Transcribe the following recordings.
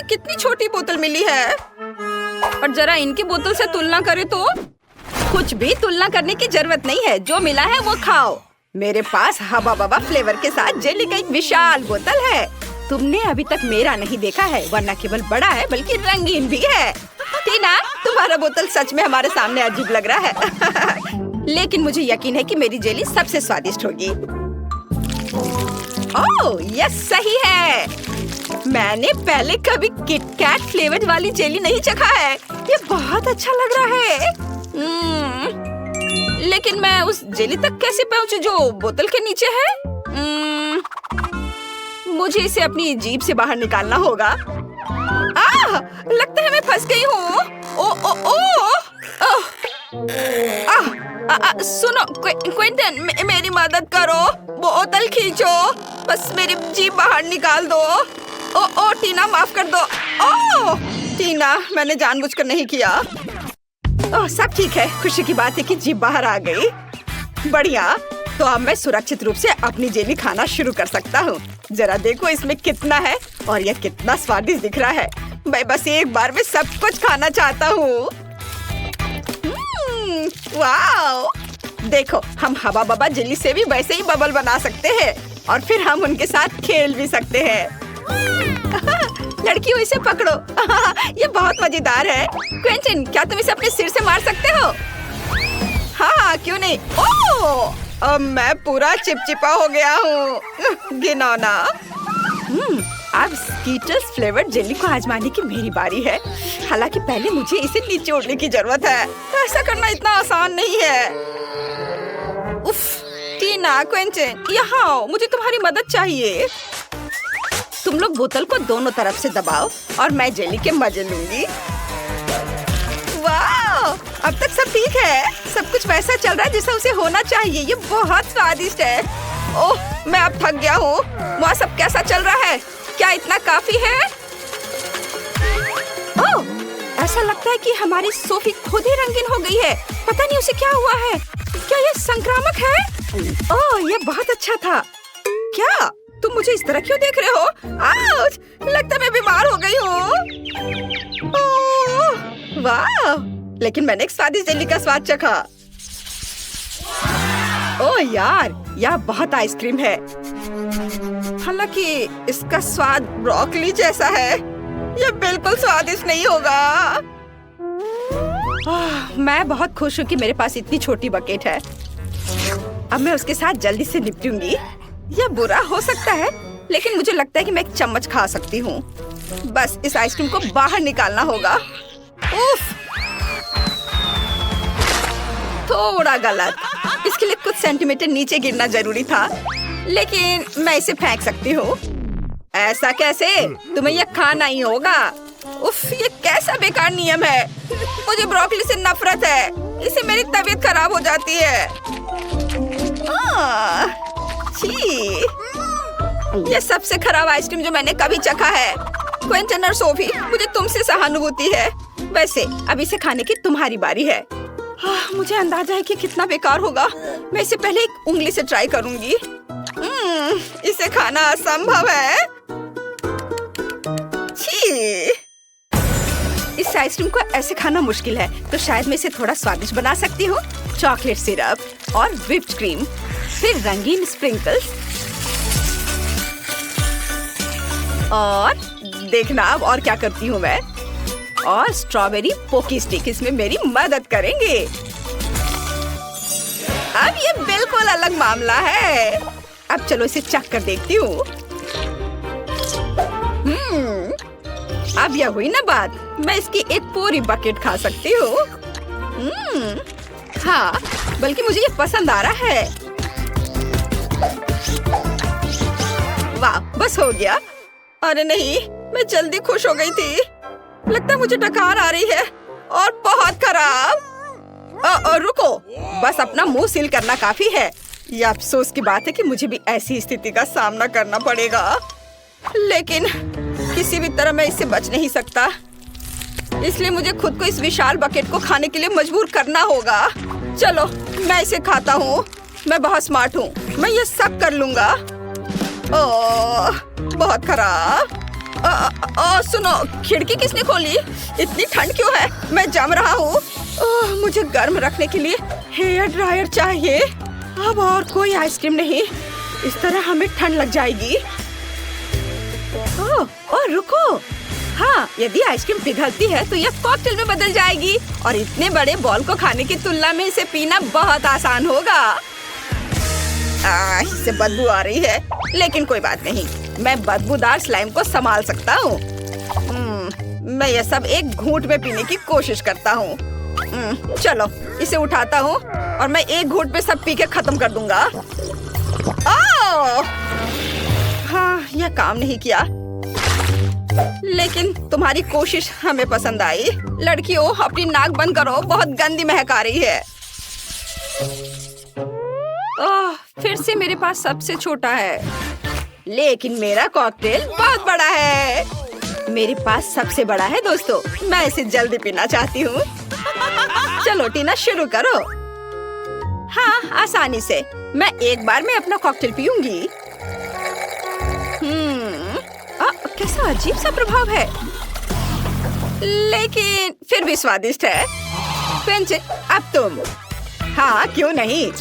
कितनी छोटी बोतल मिली है। और जरा इनकी बोतल से तुलना करें तो कुछ भी तुलना करने की जरूरत नहीं है। जो मिला है वो खाओ। मेरे पास हवा बबा फ्लेवर के साथ जेली का एक विशाल बोतल है। तुमने अभी तक मेरा नहीं देखा है, वरना केवल बड़ा है बल्कि रंगीन भी है। टीना, तुम्हारा बोतल सच में हमारे सामने अजीब लग रहा है। लेकिन मुझे यकीन है कि मेरी जेली सबसे स्वादिष्ट होगी। ओह, यह सही है। मैंने पहले कभी किटकैट फ्लेवर वाली जेली नहीं चखा है। ये बहुत अच्छा लग रहा है। लेकिन मैं उस जेली तक कैसे पहुंचूं जो बोतल के नीचे है? मुझे इसे अपनी जीभ से बाहर निकालना होगा। लगता है मैं फंस गई हूँ। सुनो क्विंटन, मेरी मदद करो। बोतल खींचो, बस मेरी जीभ बाहर निकाल दो। टीना, माफ कर दो। टीना, मैंने जानबूझकर नहीं किया। सब ठीक है। खुशी की बात है कि जीभ बाहर आ गई। बढ़िया। तो अब मैं सुरक्षित रूप से अपनी जेली खाना शुरू कर सकता हूँ। जरा देखो इसमें कितना है और यह कितना स्वादिष्ट दिख रहा है। मैं बस एक बार में सब कुछ खाना चाहता हूँ। वाओ! देखो, हम हवा बबा जेली से भी वैसे ही बबल बना सकते हैं और फिर हम उनके साथ खेल भी सकते हैं। लड़कियों, इसे पकड़ो। ये बहुत मजेदार है। क्विंटन, क्या तुम इसे अपने सिर से मार सकते हो? हाँ, क्यों नहीं। अब मैं पूरा चिपचिपा हो गया हूँ। घिनौना। अब स्कीटर्स फ्लेवर्ड जेली को आजमाने की मेरी बारी है। हालांकि पहले मुझे इसे निचोड़ने की जरूरत है। ऐसा करना इतना आसान नहीं है। उफ, टीना, क्विंटन, यहाँ आओ, मुझे तुम्हारी मदद चाहिए। तुम लोग बोतल को दोनों तरफ से दबाओ और मैं जेली के मजे लूंगी। वाह! अब तक सब ठीक है। सब कुछ वैसा चल रहा है जैसा उसे होना चाहिए। ये बहुत स्वादिष्ट है। ओह, मैं अब थक गया हूँ। वहाँ सब कैसा चल रहा है? क्या इतना काफी है? ओह, ऐसा लगता है कि हमारी सोफी खुद ही रंगीन हो गई है। पता नहीं उसे क्या हुआ है। क्या ये संक्रामक है? ओह, ये बहुत अच्छा था। क्या तुम मुझे इस तरह क्यों देख रहे हो? आउच! लगता है मैं बीमार हो गई हूँ। वाह! लेकिन मैंने एक स्वादिष्ट जेली का स्वाद चखा। ओह यार, यह बहुत आइसक्रीम है। हालांकि इसका स्वाद ब्रोकली जैसा है। यह बिल्कुल स्वादिष्ट नहीं होगा। मैं बहुत खुश हूँ कि मेरे पास इतनी छोटी बकेट है। अब मैं उसके साथ जल्दी से निपटूंगी। यह बुरा हो सकता है, लेकिन मुझे लगता है कि मैं एक चम्मच खा सकती हूँ। बस इस आइसक्रीम को बाहर निकालना होगा। उफ! थोड़ा गलत। इसके लिए कुछ सेंटीमीटर नीचे गिरना जरूरी था, लेकिन मैं इसे फेंक सकती हूँ। ऐसा कैसे? तुम्हें यह खाना ही होगा। उफ! ये कैसा बेकार नियम है। मुझे ब्रोकली से नफरत है। इससे मेरी तबीयत खराब हो जाती है। ये सबसे खराब आइसक्रीम जो मैंने कभी चखा है। क्विंटन और सोफी, मुझे तुमसे सहानुभूति है। वैसे अब इसे खाने की तुम्हारी बारी है। मुझे अंदाजा है कि कितना बेकार होगा। मैं इसे पहले एक उंगली से ट्राई करूंगी। इसे खाना असंभव है। छी! इस आइसक्रीम को ऐसे खाना मुश्किल है, तो शायद मैं इसे थोड़ा स्वादिष्ट बना सकती हूँ। चॉकलेट सिरप और व्हिप्ड क्रीम, फिर रंगीन स्प्रिंकल्स, और देखना अब और क्या करती हूँ मैं। और स्ट्रॉबेरी पोकी स्टिक इसमें मेरी मदद करेंगे। अब ये बिल्कुल अलग मामला है। अब चलो इसे चख कर देखती हूँ। अब यह हुई ना बात। मैं इसकी एक पूरी बकेट खा सकती हूँ। हाँ, बल्कि मुझे ये पसंद आ रहा है। वाह, बस हो गया। अरे नहीं, मैं जल्दी खुश हो गई थी। लगता है मुझे डकार आ रही है और बहुत खराब। रुको, बस अपना मुंह सील करना काफी है। यह अफसोस की बात है कि मुझे भी ऐसी स्थिति का सामना करना पड़ेगा, लेकिन किसी भी तरह मैं इससे बच नहीं सकता। इसलिए मुझे खुद को इस विशाल बकेट को खाने के लिए मजबूर करना होगा। चलो, मैं इसे खाता हूँ। मैं बहुत स्मार्ट हूँ। मैं ये सब कर लूँगा। ओह, बहुत खराब। सुनो, खिड़की किसने खोली? इतनी ठंड क्यों है? मैं जम रहा हूँ। मुझे गर्म रखने के लिए हेयर ड्रायर चाहिए। अब और कोई आइसक्रीम नहीं, इस तरह हमें ठंड लग जाएगी। ओह रुको, हाँ, यदि आइसक्रीम पिघलती है तो यह कॉकटेल में बदल जाएगी और इतने बड़े बॉल को खाने की तुलना में इसे पीना बहुत आसान होगा। इससे बदबू आ रही है, लेकिन कोई बात नहीं, मैं बदबूदार स्लाइम को संभाल सकता हूँ। मैं यह सब एक घूंट में पीने की कोशिश करता हूँ। चलो इसे उठाता हूँ और मैं एक घूंट में सब पी के खत्म कर दूंगा। हाँ, यह काम नहीं किया, लेकिन तुम्हारी कोशिश हमें पसंद आई। लड़कियों, अपनी नाक बंद करो, बहुत गंदी महक आ रही है। फिर से मेरे पास सबसे छोटा है, लेकिन मेरा कॉकटेल बहुत बड़ा है। मेरे पास सबसे बड़ा है दोस्तों, मैं इसे जल्दी पीना चाहती हूँ। चलो टीना, शुरू करो। हाँ, आसानी से। मैं एक बार में अपना कॉकटेल पीऊंगी। कैसा अजीब सा प्रभाव है, लेकिन फिर भी स्वादिष्ट है। क्विंटन, अब तुम। हाँ, क्यों नहीं।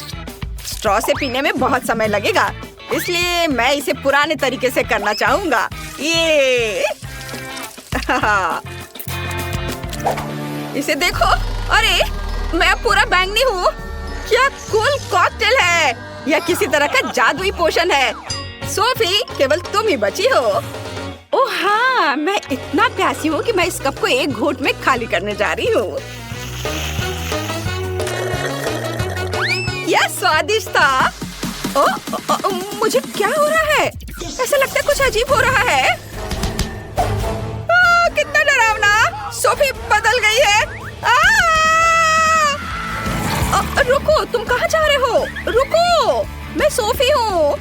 स्ट्रॉ से पीने में बहुत समय लगेगा, इसलिए मैं इसे पुराने तरीके से करना चाहूंगा। ये इसे देखो, अरे मैं पूरा बैंगनी हूँ। क्या कूल कॉकटेल है। यह किसी तरह का जादुई पोषण है। सोफी, केवल तुम ही बची हो। ओह हाँ, मैं इतना प्यासी हूँ कि मैं इस कप को एक घूंट में खाली करने जा रही हूँ। यह स्वादिष्ट था। मुझे क्या हो रहा है? ऐसा लगता है कुछ अजीब हो रहा है। कितना डरावना। सोफी बदल गई है। रुको, तुम कहाँ जा रहे हो? रुको, मैं सोफी हूँ।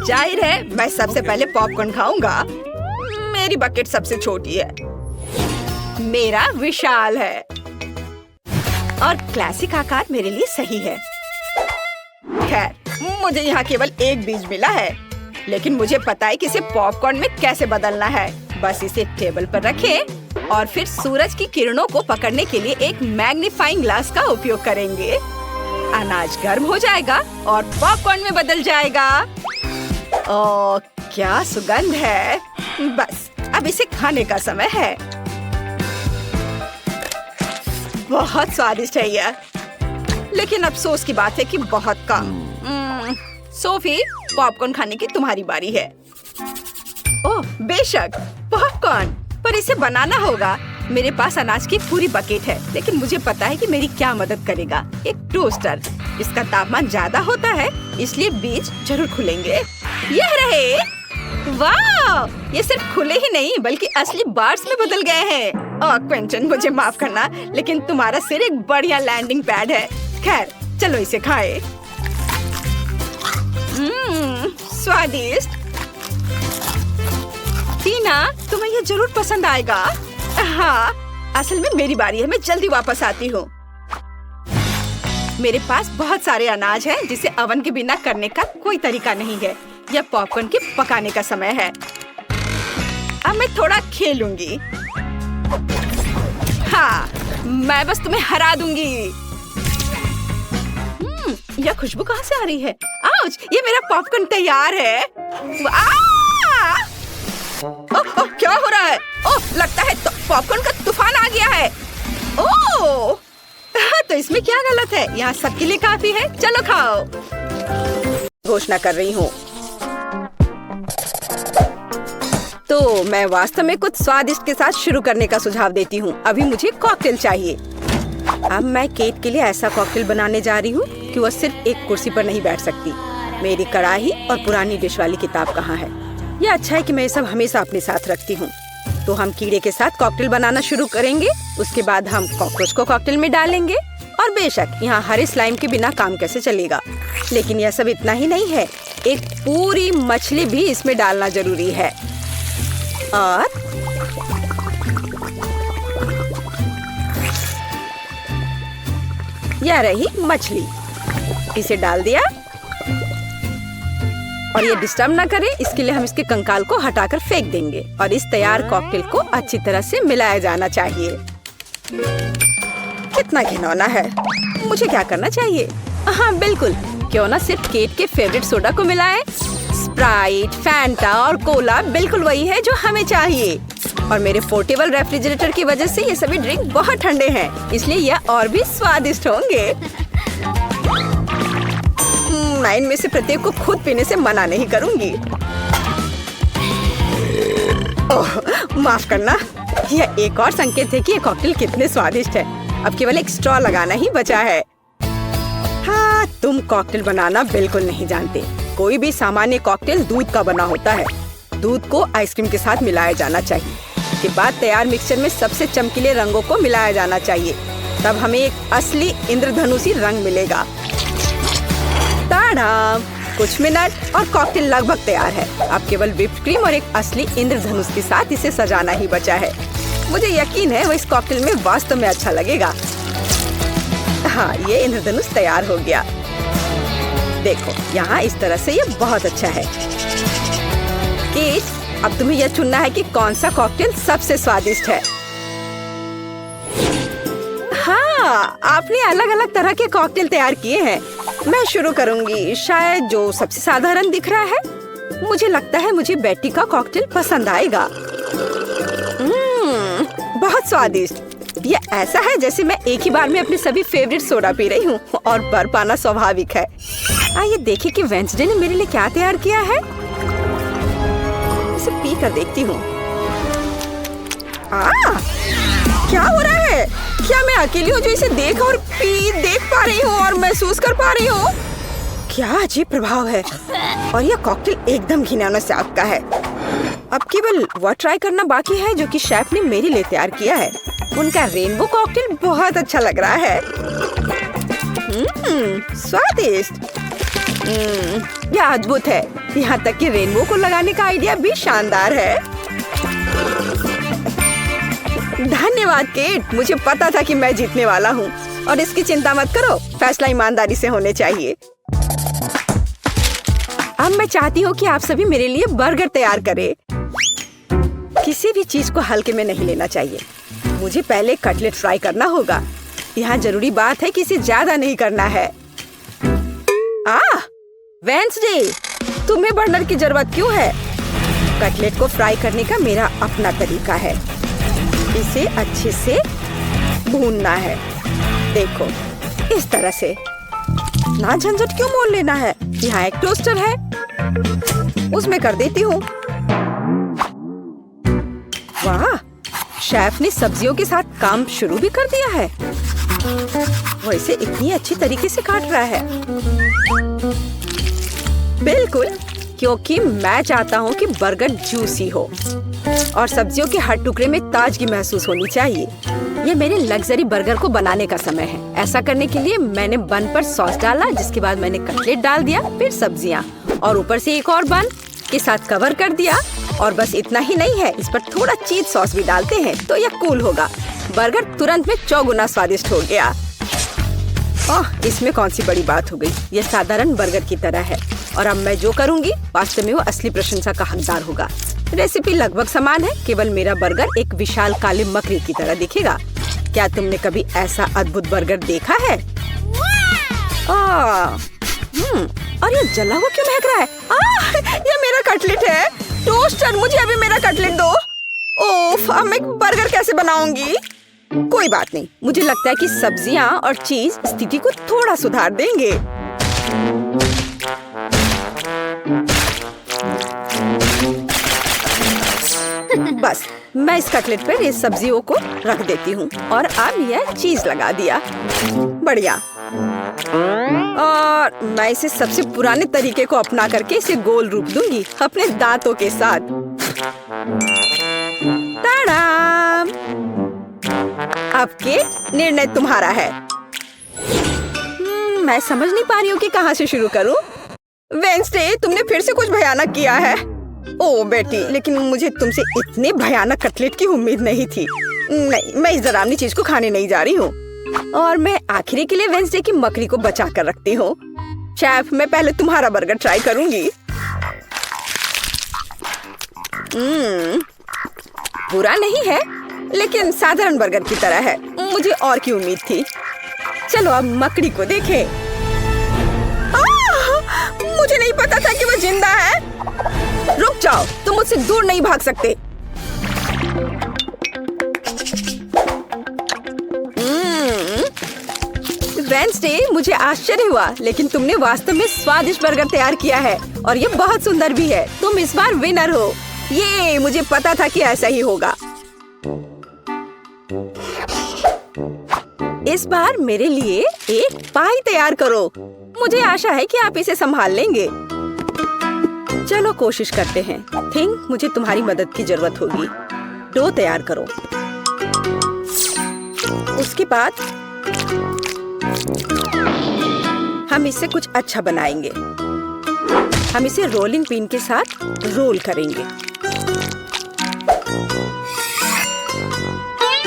जाहिर है, मैं सबसे पहले पॉपकॉर्न खाऊंगा। मेरी बकेट सबसे छोटी है, मेरा विशाल है और क्लासिक आकार मेरे लिए सही है। खैर, मुझे यहाँ केवल एक बीज मिला है, लेकिन मुझे पता है कि इसे पॉपकॉर्न में कैसे बदलना है। बस इसे टेबल पर रखें और फिर सूरज की किरणों को पकड़ने के लिए एक मैग्नीफाइंग ग्लास का उपयोग करेंगे। अनाज गर्म हो जाएगा और पॉपकॉर्न में बदल जाएगा। ओह, क्या सुगंध है। बस अब इसे खाने का समय है। बहुत स्वादिष्ट है यह, लेकिन अफसोस की बात है कि बहुत कम। सोफी, पॉपकॉर्न खाने की तुम्हारी बारी है। ओह बेशक, पॉपकॉर्न, पर इसे बनाना होगा। मेरे पास अनाज की पूरी बकेट है, लेकिन मुझे पता है कि मेरी क्या मदद करेगा। एक टोस्टर। इसका तापमान ज्यादा होता है, इसलिए बीज जरूर खुलेंगे। यह रहे। वाह, ये सिर्फ खुले ही नहीं बल्कि असली बार्स में बदल गए हैं। क्विंटन, मुझे माफ करना, लेकिन तुम्हारा सिर एक बढ़िया लैंडिंग पैड है। खैर, चलो इसे खाएं। स्वादिष्ट। टीना, तुम्हें यह जरूर पसंद आएगा। हाँ, असल में मेरी बारी है, मैं जल्दी वापस आती हूँ। मेरे पास बहुत सारे अनाज हैं जिसे ओवन के बिना करने का कोई तरीका नहीं है। यह पॉपकॉर्न के पकाने का समय है। अब मैं थोड़ा खेलूंगी। हाँ, मैं बस तुम्हें हरा दूंगी। यह खुशबू कहाँ से आ रही है? आउच, ये मेरा पॉपकॉर्न तैयार है। क्या हो रहा है? ओह, लगता है पॉपकॉर्न का तूफान आ गया है। ओह, तो इसमें क्या गलत है? यहाँ सबके लिए काफी है। चलो खाओ। घोषणा कर रही हूँ। तो मैं वास्तव में कुछ स्वादिष्ट के साथ शुरू करने का सुझाव देती हूँ। अभी मुझे कॉकटेल चाहिए। अब मैं केट के लिए ऐसा कॉकटेल बनाने जा रही हूँ कि वह सिर्फ एक कुर्सी पर नहीं बैठ सकती। मेरी कढ़ाई और पुरानी डिश वाली किताब कहाँ है? यह अच्छा है कि मैं ये सब हमेशा अपने साथ रखती हूँ। तो हम कीड़े के साथ कॉकटेल बनाना शुरू करेंगे। उसके बाद हम कॉकरोच को कॉकटेल में डालेंगे। और बेशक यहाँ हरे स्लाइम के बिना काम कैसे चलेगा। लेकिन यह सब इतना ही नहीं है, एक पूरी मछली भी इसमें डालना जरूरी है। और यह रही मछली, इसे डाल दिया। और ये डिस्टर्ब ना करे, इसके लिए हम इसके कंकाल को हटाकर फेंक देंगे और इस तैयार कॉकटेल को अच्छी तरह से मिलाया जाना चाहिए। कितना घिनौना है। मुझे क्या करना चाहिए? हाँ बिल्कुल, क्यों ना सिर्फ केट के फेवरेट सोडा को मिलाएं। स्प्राइट, फैंटा और कोला बिल्कुल वही है जो हमें चाहिए। और मेरे पोर्टेबल रेफ्रिजरेटर की वजह से ये सभी ड्रिंक बहुत ठंडे हैं, इसलिए यह और भी स्वादिष्ट होंगे। मैं इनमें से प्रत्येक को खुद पीने से मना नहीं करूंगी। ओह, माफ करना। यह एक और संकेत है कि ये कॉकटेल कितने स्वादिष्ट है। अब केवल एक स्ट्रॉ लगाना ही बचा है। हाँ, तुम कॉकटेल बनाना बिल्कुल नहीं जानते। कोई भी सामान्य कॉकटेल दूध का बना होता है। दूध को आइसक्रीम के साथ मिलाया जाना चाहिए। के बाद तैयार मिक्सचर में सबसे चमकीले रंगों को मिलाया जाना चाहिए। तब हमें एक असली इंद्रधनुषी रंग मिलेगा। ताड़ा! कुछ मिनट और कॉकटेल लगभग तैयार है। अब केवल व्हिप्ड क्रीम और एक असली इंद्रधनुष के साथ इसे सजाना ही बचा है। मुझे यकीन है वो इस कॉकटेल में वास्तव में अच्छा लगेगा। हाँ, ये इंद्रधनुष तैयार हो गया। देखो, यहाँ इस तरह से ये बहुत अच्छा है। केट, अब तुम्हें यह चुनना है कि कौन सा कॉकटेल सबसे स्वादिष्ट है। हाँ, आपने अलग अलग तरह के कॉकटेल तैयार किए हैं। मैं शुरू करूंगी, शायद जो सबसे साधारण दिख रहा है। मुझे लगता है मुझे बेटी का कॉकटेल पसंद आएगा। बहुत स्वादिष्ट। ये ऐसा है जैसे मैं एक ही बार में अपने सभी फेवरेट सोडा पी रही हूँ और बर्फ पाना स्वाभाविक है। आइए देखें कि वेंसडे ने मेरे लिए क्या तैयार किया है। इसे पी कर देखती हूँ। क्या हो रहा है? क्या मैं अकेली हूँ जो इसे देख पा रही हूँ और महसूस कर पा रही हूँ? क्या अजीब प्रभाव है। और यह कॉकटेल एकदम घिनौना स्वाद का है। अब केवल वह ट्राई करना बाकी है जो कि शेफ ने मेरे लिए तैयार किया है। उनका रेनबो कॉकटेल बहुत अच्छा लग रहा है। स्वादिष्ट। यह अद्भुत है। यहाँ तक कि रेनबो को लगाने का आइडिया भी शानदार है। धन्यवाद केट, मुझे पता था कि मैं जीतने वाला हूँ। और इसकी चिंता मत करो, फैसला ईमानदारी से होने चाहिए। अब मैं चाहती हूँ कि आप सभी मेरे लिए बर्गर तैयार करें। किसी भी चीज को हल्के में नहीं लेना चाहिए। मुझे पहले कटलेट फ्राई करना होगा। यहाँ जरूरी बात है कि इसे ज्यादा नहीं करना है। वेंसडे, तुम्हें बर्नर की जरूरत क्यों है? कटलेट को फ्राई करने का मेरा अपना तरीका है। इसे अच्छे से भूनना है। देखो, इस तरह से। ना झंझट क्यों मोल लेना है। यहाँ एक टोस्टर है, उसमें कर देती हूँ। वाह, शेफ ने सब्जियों के साथ काम शुरू भी कर दिया है। वो इसे इतनी अच्छी तरीके से काट रहा है। बिल्कुल, क्योंकि मैं चाहता हूँ कि बर्गर जूसी हो और सब्जियों के हर टुकड़े में ताजगी महसूस होनी चाहिए। ये मेरे लग्जरी बर्गर को बनाने का समय है। ऐसा करने के लिए मैंने बन पर सॉस डाला, जिसके बाद मैंने कटलेट डाल दिया, फिर सब्जियाँ और ऊपर से एक और बन के साथ कवर कर दिया। और बस इतना ही नहीं है, इस पर थोड़ा चीज सॉस भी डालते हैं तो यह कूल होगा। बर्गर तुरंत में 4 गुना स्वादिष्ट हो गया। इसमें कौन सी बड़ी बात हो गई। यह साधारण बर्गर की तरह है और अब मैं जो करूँगी वास्तव में वो असली प्रशंसा का हकदार होगा। रेसिपी लगभग समान है, केवल मेरा बर्गर एक विशाल काले मकड़ी की तरह दिखेगा। क्या तुमने कभी ऐसा अद्भुत बर्गर देखा है? और ये जला हुआ क्यों महक रहा है? ये मेरा कटलेट है। टोस्टर, मुझे अभी मेरा कटलेट दो। ओफ, अब मैं बर्गर कैसे बनाऊंगी? कोई बात नहीं, मुझे लगता है कि सब्जियां और चीज स्थिति को थोड़ा सुधार देंगे। बस मैं इस कटलेट पर इस सब्जियों को रख देती हूँ और अब यह चीज लगा दिया। बढ़िया। और मैं इसे सबसे पुराने तरीके को अपना करके इसे गोल रूप दूंगी अपने दांतों के साथ। ताड़ाम! अब के निर्णय तुम्हारा है। मैं समझ नहीं पा रही हूँ कि कहाँ से शुरू करूँ। वेंसडे, तुमने फिर से कुछ भयानक किया है। ओ बेटी, लेकिन मुझे तुमसे इतने भयानक कटलेट की उम्मीद नहीं थी। नहीं, मैं इस डरावनी चीज को खाने नहीं जा रही हूँ। और मैं आखिरी के लिए वेंसडे की मकड़ी को बचा कर रखती हूँ। शेफ, मैं पहले तुम्हारा बर्गर ट्राई करूंगी। बुरा नहीं है, लेकिन साधारण बर्गर की तरह है। मुझे और की उम्मीद थी। चलो अब मकड़ी को देखें। मुझे नहीं पता था कि वो जिंदा है। रुक जाओ, तुम मुझसे दूर नहीं भाग सकते। वेडनेसडे, मुझे आश्चर्य हुआ, लेकिन तुमने वास्तव में स्वादिष्ट बर्गर तैयार किया है और ये बहुत सुंदर भी है। तुम इस बार विनर हो। ये मुझे पता था कि ऐसा ही होगा। इस बार मेरे लिए एक पाई तैयार करो। मुझे आशा है कि आप इसे संभाल लेंगे। चलो कोशिश करते हैं। थिंक मुझे तुम्हारी मदद की जरूरत होगी। डो तैयार करो। उसके बाद हम इससे कुछ अच्छा बनाएंगे। हम इसे रोलिंग पिन के साथ रोल करेंगे।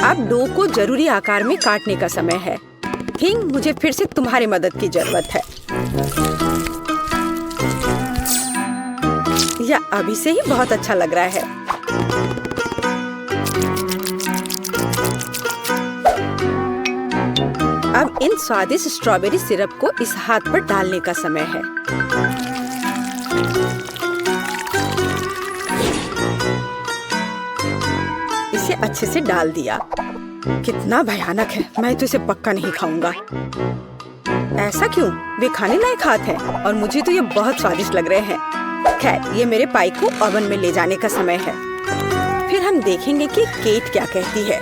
अब डो को जरूरी आकार में काटने का समय है। थिंक मुझे फिर से तुम्हारी मदद की जरूरत है। यह अभी से ही बहुत अच्छा लग रहा है। अब इन स्वादिष्ट स्ट्रॉबेरी सिरप को इस हाथ पर डालने का समय है। इसे अच्छे से डाल दिया। कितना भयानक है। मैं तो इसे पक्का नहीं खाऊंगा। ऐसा क्यों? वे खाने लायक हाथ हैं और मुझे तो ये बहुत स्वादिष्ट लग रहे हैं। खैर, ये मेरे पाई को ओवन में ले जाने का समय है। फिर हम देखेंगे कि केट क्या कहती है।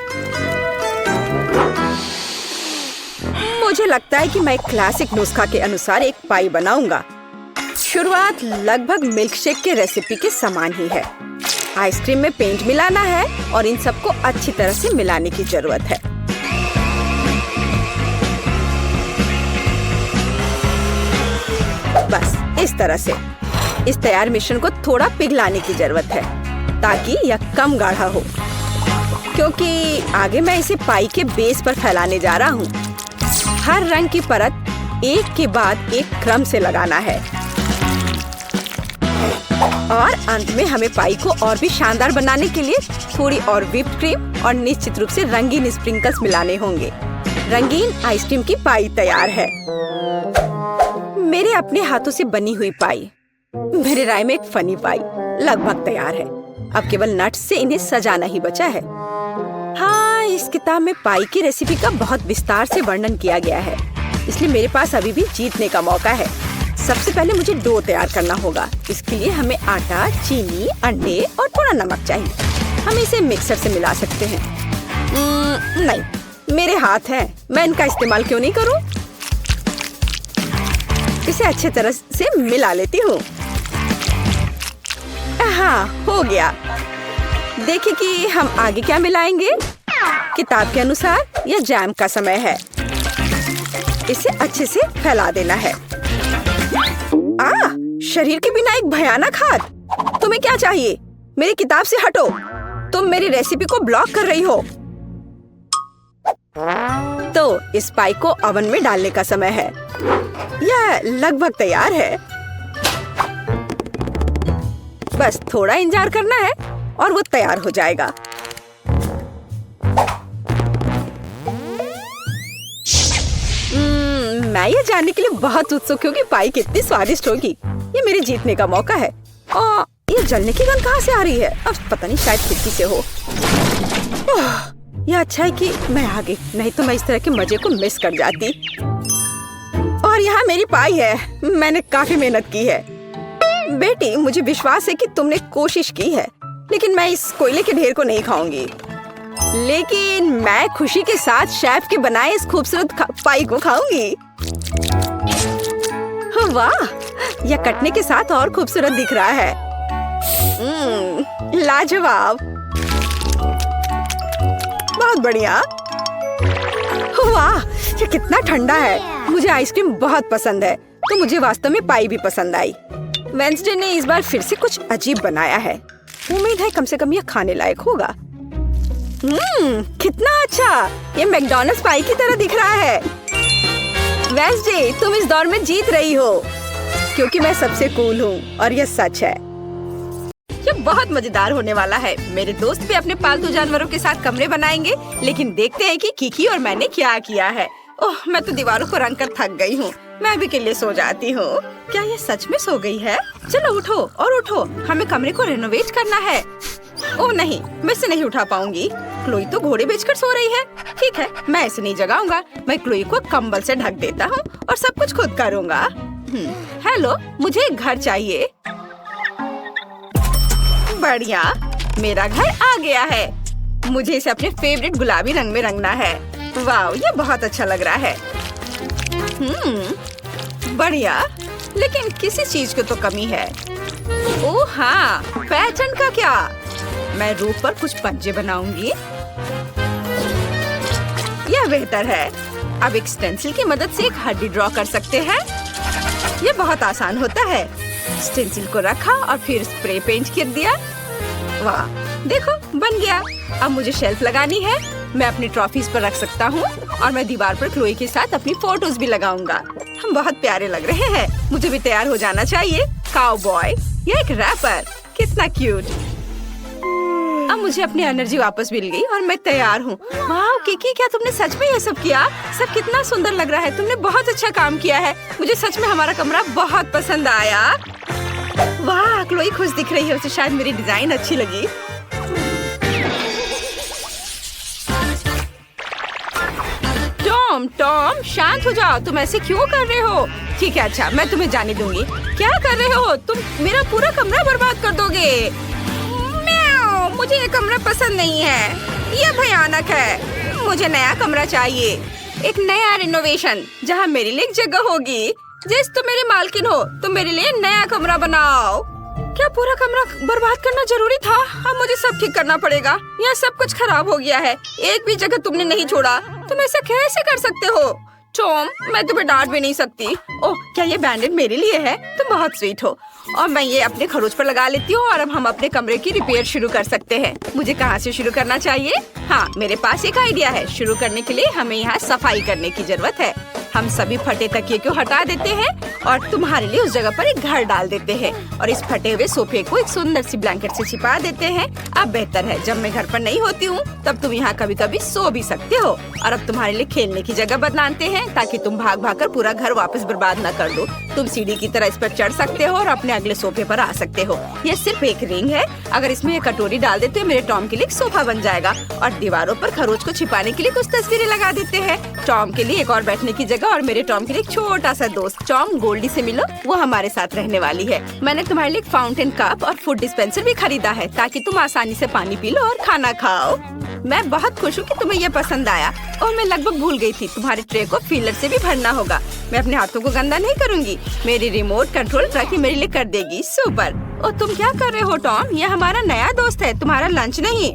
मुझे लगता है कि मैं क्लासिक नुस्खा के अनुसार एक पाई बनाऊंगा। शुरुआत लगभग मिल्कशेक के रेसिपी के समान ही है। आइसक्रीम में पेंट मिलाना है और इन सबको अच्छी तरह से मिलाने की जरूरत है। बस इस तरह से। इस तैयार मिश्रण को थोड़ा पिघलाने की जरूरत है ताकि यह कम गाढ़ा हो, क्योंकि आगे मैं इसे पाई के बेस पर फैलाने जा रहा हूँ। हर रंग की परत एक के बाद एक क्रम से लगाना है और अंत में हमें पाई को और भी शानदार बनाने के लिए थोड़ी और व्हिप्ड क्रीम और निश्चित रूप से रंगीन स्प्रिंकल्स मिलाने होंगे। रंगीन आइसक्रीम की पाई तैयार है। मेरे अपने हाथों से बनी हुई पाई, मेरे राय में एक फनी पाई, लगभग तैयार है। अब केवल नट्स से इन्हें सजाना ही बचा है। हाँ, इस किताब में पाई की रेसिपी का बहुत विस्तार से वर्णन किया गया है, इसलिए मेरे पास अभी भी जीतने का मौका है। सबसे पहले मुझे डो तैयार करना होगा। इसके लिए हमें आटा, चीनी, अंडे और थोड़ा नमक चाहिए। हम इसे मिक्सर से मिला सकते हैं। नहीं, मेरे हाथ हैं, मैं इनका इस्तेमाल क्यों नहीं करूं? इसे अच्छे तरह से मिला लेती हूँ। हाँ, हो गया। देखिए कि हम आगे क्या मिलाएंगे। किताब के अनुसार यह जैम का समय है। इसे अच्छे से फैला देना है। शरीर के बिना एक भयानक हाथ। तुम्हें क्या चाहिए? मेरी किताब से हटो। तुम मेरी रेसिपी को ब्लॉक कर रही हो। तो इस पाई को ओवन में डालने का समय है। यह लगभग तैयार है। बस थोड़ा इंतजार करना है और वो तैयार हो जाएगा। मैं ये जानने के लिए बहुत उत्सुक हूँ कि पाई कितनी स्वादिष्ट होगी। ये मेरे जीतने का मौका है। और ये जलने की गंध कहाँ से आ रही है? अब पता नहीं, शायद खिड़की से हो। यह अच्छा है कि मैं आ गई, नहीं तो मैं इस तरह के मजे को मिस कर जाती। और यहाँ मेरी पाई है। मैंने काफी मेहनत की है। बेटी, मुझे विश्वास है कि तुमने कोशिश की है, लेकिन मैं इस कोयले के ढेर को नहीं खाऊंगी। लेकिन मैं खुशी के साथ शेफ के बनाए इस खूबसूरत पाई को खाऊंगी। वाह, यह कटने के साथ और खूबसूरत दिख रहा है। लाजवाब, बहुत बढ़िया। वाह, ये कितना ठंडा है। मुझे आइसक्रीम बहुत पसंद है, तो मुझे वास्तव में पाई भी पसंद आई। वेडनेसडे ने इस बार फिर से कुछ अजीब बनाया है। उम्मीद है कम से कम यह खाने लायक होगा। कितना अच्छा, ये मैकडॉनल्ड्स पाई की तरह दिख रहा है। वेडनेसडे, तुम इस दौर में जीत रही हो, क्योंकि मैं सबसे कूल हूँ और यह सच है। ये बहुत मजेदार होने वाला है। मेरे दोस्त भी अपने पालतू जानवरों के साथ कमरे बनाएंगे, लेकिन देखते हैं कि किकी और मैंने क्या किया है। ओह, मैं तो दीवारों को रंग कर थक गई हूँ। मैं भी के लिए सो जाती हूँ। क्या ये सच में सो गई है? चलो उठो और उठो, हमें कमरे को रेनोवेट करना है। ओह नहीं, मैं इसे नहीं उठा पाऊंगी। क्लोई तो घोड़े बेचकर सो रही है। ठीक है, मैं इसे नहीं जगाऊंगा। मैं क्लोई को कंबल से ढक देता हूँ और सब कुछ खुद करूँगा। हेलो, मुझे एक घर चाहिए। बढ़िया, मेरा घर आ गया है। मुझे इसे अपने फेवरेट गुलाबी रंग में रंगना है। वाह, ये बहुत अच्छा लग रहा है। बढ़िया, लेकिन किसी चीज की तो कमी है। ओह हाँ, पैटर्न का क्या? मैं रूफ पर कुछ पंजे बनाऊंगी। यह बेहतर है। अब एक स्टेंसिल की मदद से एक हड्डी ड्रॉ कर सकते हैं। यह बहुत आसान होता है। स्टेंसिल को रखा और फिर स्प्रे पेंट कर दिया। वाह, देखो बन गया। अब मुझे शेल्फ लगानी है। मैं अपनी ट्रॉफीज पर रख सकता हूँ और मैं दीवार पर क्लोई के साथ अपनी फोटोज भी लगाऊंगा। हम बहुत प्यारे लग रहे हैं। मुझे भी तैयार हो जाना चाहिए। काउबॉय या एक रैपर, कितना क्यूट। अब मुझे अपनी एनर्जी वापस मिल गई और मैं तैयार हूँ। वाह किकी, क्या तुमने सच में ये सब किया? सब कितना सुंदर लग रहा है। तुमने बहुत अच्छा काम किया है। मुझे सच में हमारा कमरा बहुत पसंद आया। वाह, क्लोई खुश दिख रही है। उसे शायद मेरी डिजाइन अच्छी लगी। टॉम, शांत हो जाओ। तुम ऐसे क्यों कर रहे हो? ठीक है, अच्छा, मैं तुम्हें जाने दूंगी। क्या कर रहे हो तुम? मेरा पूरा कमरा बर्बाद कर दोगे। म्याऊ, मुझे ये कमरा पसंद नहीं है। ये भयानक है। मुझे नया कमरा चाहिए। एक नया रिनोवेशन जहाँ मेरे लिए एक जगह होगी। जिस तुम मेरी मालकिन हो, तुम मेरे लिए नया कमरा बनाओ। क्या पूरा कमरा बर्बाद करना जरूरी था? अब मुझे सब ठीक करना पड़ेगा। यह सब कुछ खराब हो गया है। एक भी जगह तुमने नहीं छोड़ा। तुम ऐसा कैसे कर सकते हो? टॉम, मैं तुम्हें डांट भी नहीं सकती। ओह, क्या ये बैंडेड मेरे लिए है? तुम बहुत स्वीट हो। और मैं ये अपने खरोच पर लगा लेती हूँ और अब हम अपने कमरे की रिपेयर शुरू कर सकते हैं। मुझे कहाँ से शुरू करना चाहिए? हाँ, मेरे पास एक आइडिया है। शुरू करने के लिए हमें यहाँ सफाई करने की जरूरत है। हम सभी फटे तकिए को हटा देते हैं और तुम्हारे लिए उस जगह पर एक घर डाल देते हैं और इस फटे हुए सोफे को एक सुंदर सी ब्लैंकेट से छिपा देते हैं। अब बेहतर है, जब मैं घर पर नहीं होती हूँ तब तुम यहाँ कभी कभी सो भी सकते हो। और अब तुम्हारे लिए खेलने की जगह बनाते हैं ताकि तुम भाग भाग कर पूरा घर वापस बर्बाद न कर दो। तुम सीढ़ी की तरह इस पर चढ़ सकते हो और अपने अगले सोफे पर आ सकते हो। यह सिर्फ एक रिंग है। अगर इसमें एक कटोरी डाल देते हो, मेरे टॉम के लिए एक सोफा बन जाएगा। और दीवारों पर खरोच को छिपाने के लिए कुछ तस्वीरें लगा देते हैं। टॉम के लिए एक और बैठने की जगह और मेरे टॉम के लिए एक छोटा सा दोस्त। टॉम, गोल्डी से मिलो, वो हमारे साथ रहने वाली है। मैंने तुम्हारे लिए एक फाउंटेन कप और फूड डिस्पेंसर भी खरीदा है ताकि तुम आसानी से पानी पी लो और खाना खाओ। मैं बहुत खुश हूँ कि तुम्हें यह पसंद आया और मैं लगभग भूल गई थी, तुम्हारे ट्रे को फीलर से भी भरना होगा। मैं अपने हाथों को गंदा नहीं करूँगी। मेरी रिमोट कंट्रोल ट्रक मेरे लिए कर देगी। सुपर। और तुम क्या कर रहे हो टॉम? यह हमारा नया दोस्त है, तुम्हारा लंच नहीं।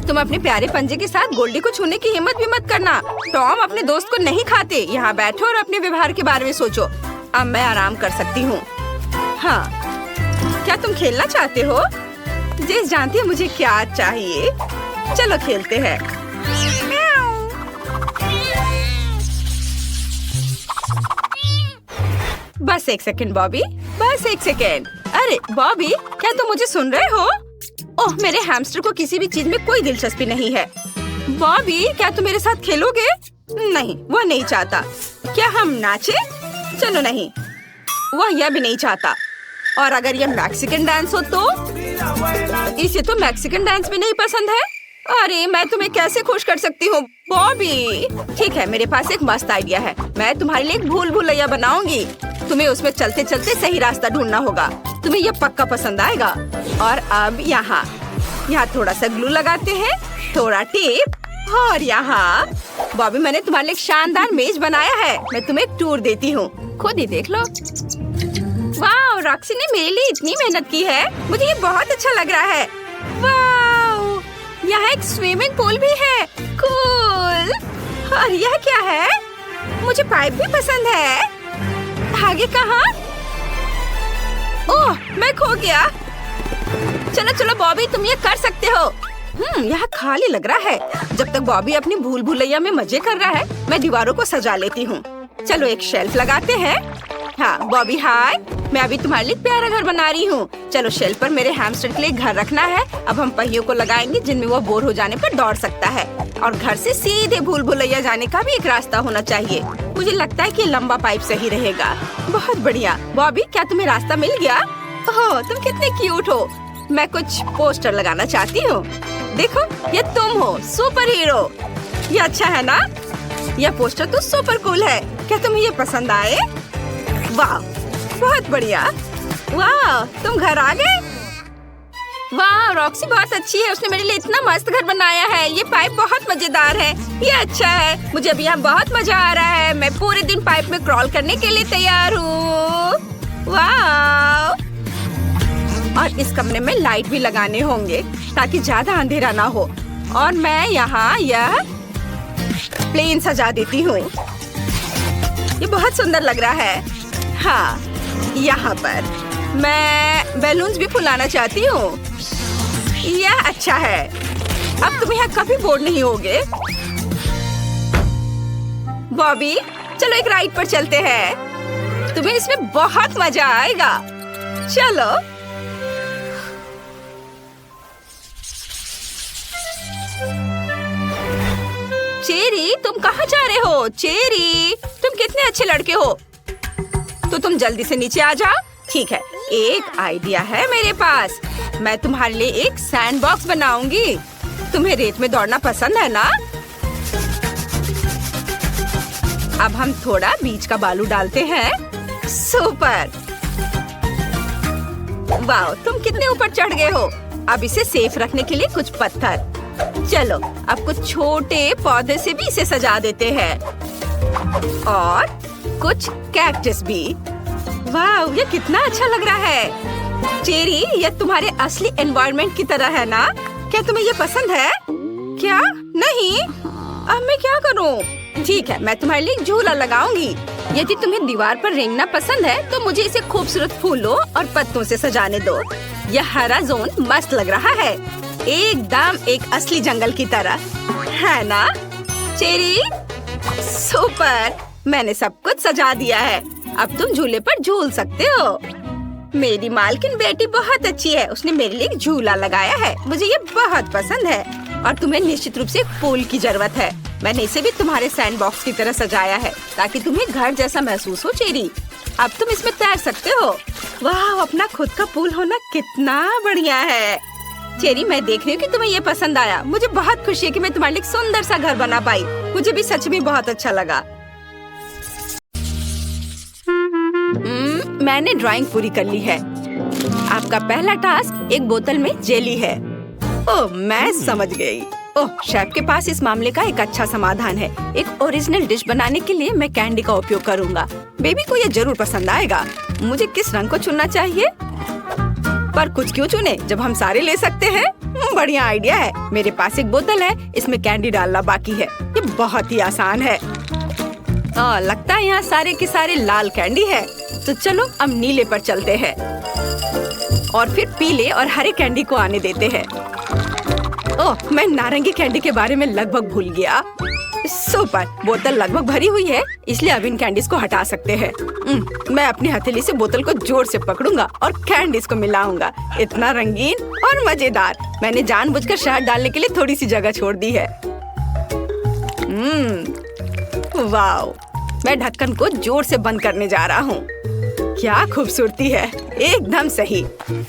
तुम अपने प्यारे पंजे के साथ गोल्डी को छूने की हिम्मत भी मत करना। टॉम अपने दोस्त को नहीं खाते। यहाँ बैठो और अपने व्यवहार के बारे में सोचो। अब मैं आराम कर सकती हूँ। हाँ, क्या तुम खेलना चाहते हो? जेस जानती है मुझे क्या चाहिए। चलो खेलते हैं। बस एक सेकंड बॉबी, बस एक सेकंड। अरे बॉबी, क्या तुम मुझे सुन रहे हो? ओह, मेरे हैमस्टर को किसी भी चीज में कोई दिलचस्पी नहीं है। बॉबी, क्या तुम मेरे साथ खेलोगे? नहीं, वह नहीं चाहता। क्या हम नाचे? चलो नहीं, वह यह भी नहीं चाहता। और अगर यह मैक्सिकन डांस हो तो? इसे तो मैक्सिकन डांस भी नहीं पसंद है। अरे मैं तुम्हें कैसे खुश कर सकती हूँ बॉबी? ठीक है, मेरे पास एक मस्त आइडिया है। मैं तुम्हारे लिए एक भूल भुलैया बनाऊंगी। तुम्हें उसमें चलते चलते सही रास्ता ढूंढना होगा। तुम्हें यह पक्का पसंद आएगा। और अब यहाँ थोड़ा सा ग्लू लगाते हैं, थोड़ा टेप और यहाँ। बॉबी, मैंने तुम्हारे लिए एक शानदार मेज बनाया है। मैं तुम्हें एक टूर देती हूँ, खुद ही देख लो। वाह, रॉक्सी ने मेरे लिए इतनी मेहनत की है। मुझे ये बहुत अच्छा लग रहा है। वाह, यहाँ एक स्विमिंग पूल भी है। कूल। और यह क्या है? मुझे पाइप भी पसंद है। आगे कहाँ? ओह, मैं खो गया। चलो चलो बॉबी, तुम ये कर सकते हो। यहाँ खाली लग रहा है। जब तक बॉबी अपनी भूल भुलैया में मजे कर रहा है, मैं दीवारों को सजा लेती हूँ। चलो एक शेल्फ लगाते हैं। हाँ बॉबी, हाय। मैं अभी तुम्हारे लिए प्यारा घर बना रही हूँ। चलो शेल्फ पर मेरे हैमस्टर के लिए घर रखना है। अब हम पहियों को लगाएंगे जिनमें वो बोर हो जाने पर दौड़ सकता है। और घर से सीधे भूल भुलैया जाने का भी एक रास्ता होना चाहिए। मुझे लगता है कि लंबा पाइप सही रहेगा। बहुत बढ़िया। बॉबी, क्या तुम्हें रास्ता मिल गया? ओह, तुम कितने क्यूट हो। मैं कुछ पोस्टर लगाना चाहती हूँ। देखो, ये तुम हो, सुपर हीरो। ये अच्छा है ना? यह पोस्टर तो सुपर कूल है। क्या तुम्हें ये पसंद आए? वाह, बहुत बढ़िया। वाह, तुम घर आ गए? वाह, रॉक्सी बहुत अच्छी है। उसने मेरे लिए इतना मस्त घर बनाया है। ये पाइप बहुत मजेदार है। ये अच्छा है। मुझे अभी यहाँ बहुत मजा आ रहा है। मैं पूरे दिन पाइप में क्रॉल करने के लिए तैयार हूँ। वाह! और इस कमरे में लाइट भी लगाने होंगे ताकि ज्यादा अंधेरा ना हो। और मैं यहाँ यह प्लेन सजा देती हूँ। ये बहुत सुंदर लग रहा है। हाँ, यहाँ पर मैं बैलून्स भी फुलाना चाहती हूँ। यह अच्छा है। अब तुम यहाँ कभी बोर नहीं होगे। बॉबी, चलो एक राइड पर चलते हैं। तुम्हें इसमें बहुत मजा आएगा। चलो। चेरी, तुम कहाँ जा रहे हो? चेरी, तुम कितने अच्छे लड़के हो। तो तुम जल्दी से नीचे आ जाओ। ठीक है, एक आइडिया है मेरे पास। मैं तुम्हारे लिए एक सैंड बॉक्स बनाऊंगी। तुम्हें रेत में दौड़ना पसंद है ना? अब हम थोड़ा बीच का बालू डालते हैं। सुपर। वाह, तुम कितने ऊपर चढ़ गए हो। अब इसे सेफ रखने के लिए कुछ पत्थर। चलो, अब कुछ छोटे पौधे से भी इसे सजा देते हैं। और कुछ कैक्टस भी। वाह, ये कितना अच्छा लग रहा है। चेरी, ये तुम्हारे असली एनवायरनमेंट की तरह है ना? क्या तुम्हें ये पसंद है? क्या? नहीं? अब मैं क्या करूं? ठीक है, मैं तुम्हारे लिए झूला लगाऊंगी। यदि तुम्हें दीवार पर रेंगना पसंद है तो मुझे इसे खूबसूरत फूलों और पत्तों से सजाने दो। यह हरा जोन मस्त लग रहा है, एकदम एक असली जंगल की तरह, है ना? Cherry, super. मैंने सब कुछ सजा दिया है। अब तुम झूले पर झूल सकते हो। मेरी मालकिन बेटी बहुत अच्छी है। उसने मेरे लिए एक झूला लगाया है। मुझे ये बहुत पसंद है। और तुम्हें निश्चित रूप से एक पूल की जरूरत है। मैंने इसे भी तुम्हारे सैंड बॉक्स की तरह सजाया है ताकि तुम्हें घर जैसा महसूस हो। चेरी, अब तुम इसमें तैर सकते हो। वाह, अपना खुद का पूल होना कितना बढ़िया है। चेरी, मैं देख रही हूँ कि तुम्हें ये पसंद आया। मुझे बहुत खुशी है कि मैं तुम्हारे लिए एक सुंदर सा घर बना पाई। मुझे भी सच में बहुत अच्छा लगा। मैंने ड्राइंग पूरी कर ली है। आपका पहला टास्क एक बोतल में जेली है। ओह, मैं समझ गई। ओह, शेफ के पास इस मामले का एक अच्छा समाधान है। एक ओरिजिनल डिश बनाने के लिए मैं कैंडी का उपयोग करूंगा। बेबी को ये जरूर पसंद आएगा। मुझे किस रंग को चुनना चाहिए? पर कुछ क्यों चुने जब हम सारे ले सकते हैं? बढ़िया आइडिया है। मेरे पास एक बोतल है, इसमें कैंडी डालना बाकी है। ये बहुत ही आसान है। लगता है यहाँ सारे के सारे लाल कैंडी है। तो चलो अब नीले पर चलते हैं और फिर पीले और हरे कैंडी को आने देते हैं। ओह, मैं नारंगी कैंडी के बारे में लगभग भूल गया। सुपर, बोतल लगभग भरी हुई है, इसलिए अब इन कैंडीज को हटा सकते हैं। मैं अपनी हथेली से बोतल को जोर से पकड़ूंगा और कैंडीज को मिलाऊंगा। इतना रंगीन और मजेदार। मैंने जानबूझकर शहद डालने के लिए थोड़ी सी जगह छोड़ दी है। वाओ, मैं ढक्कन को जोर से बंद करने जा रहा हूँ। क्या खूबसूरती है, एकदम सही।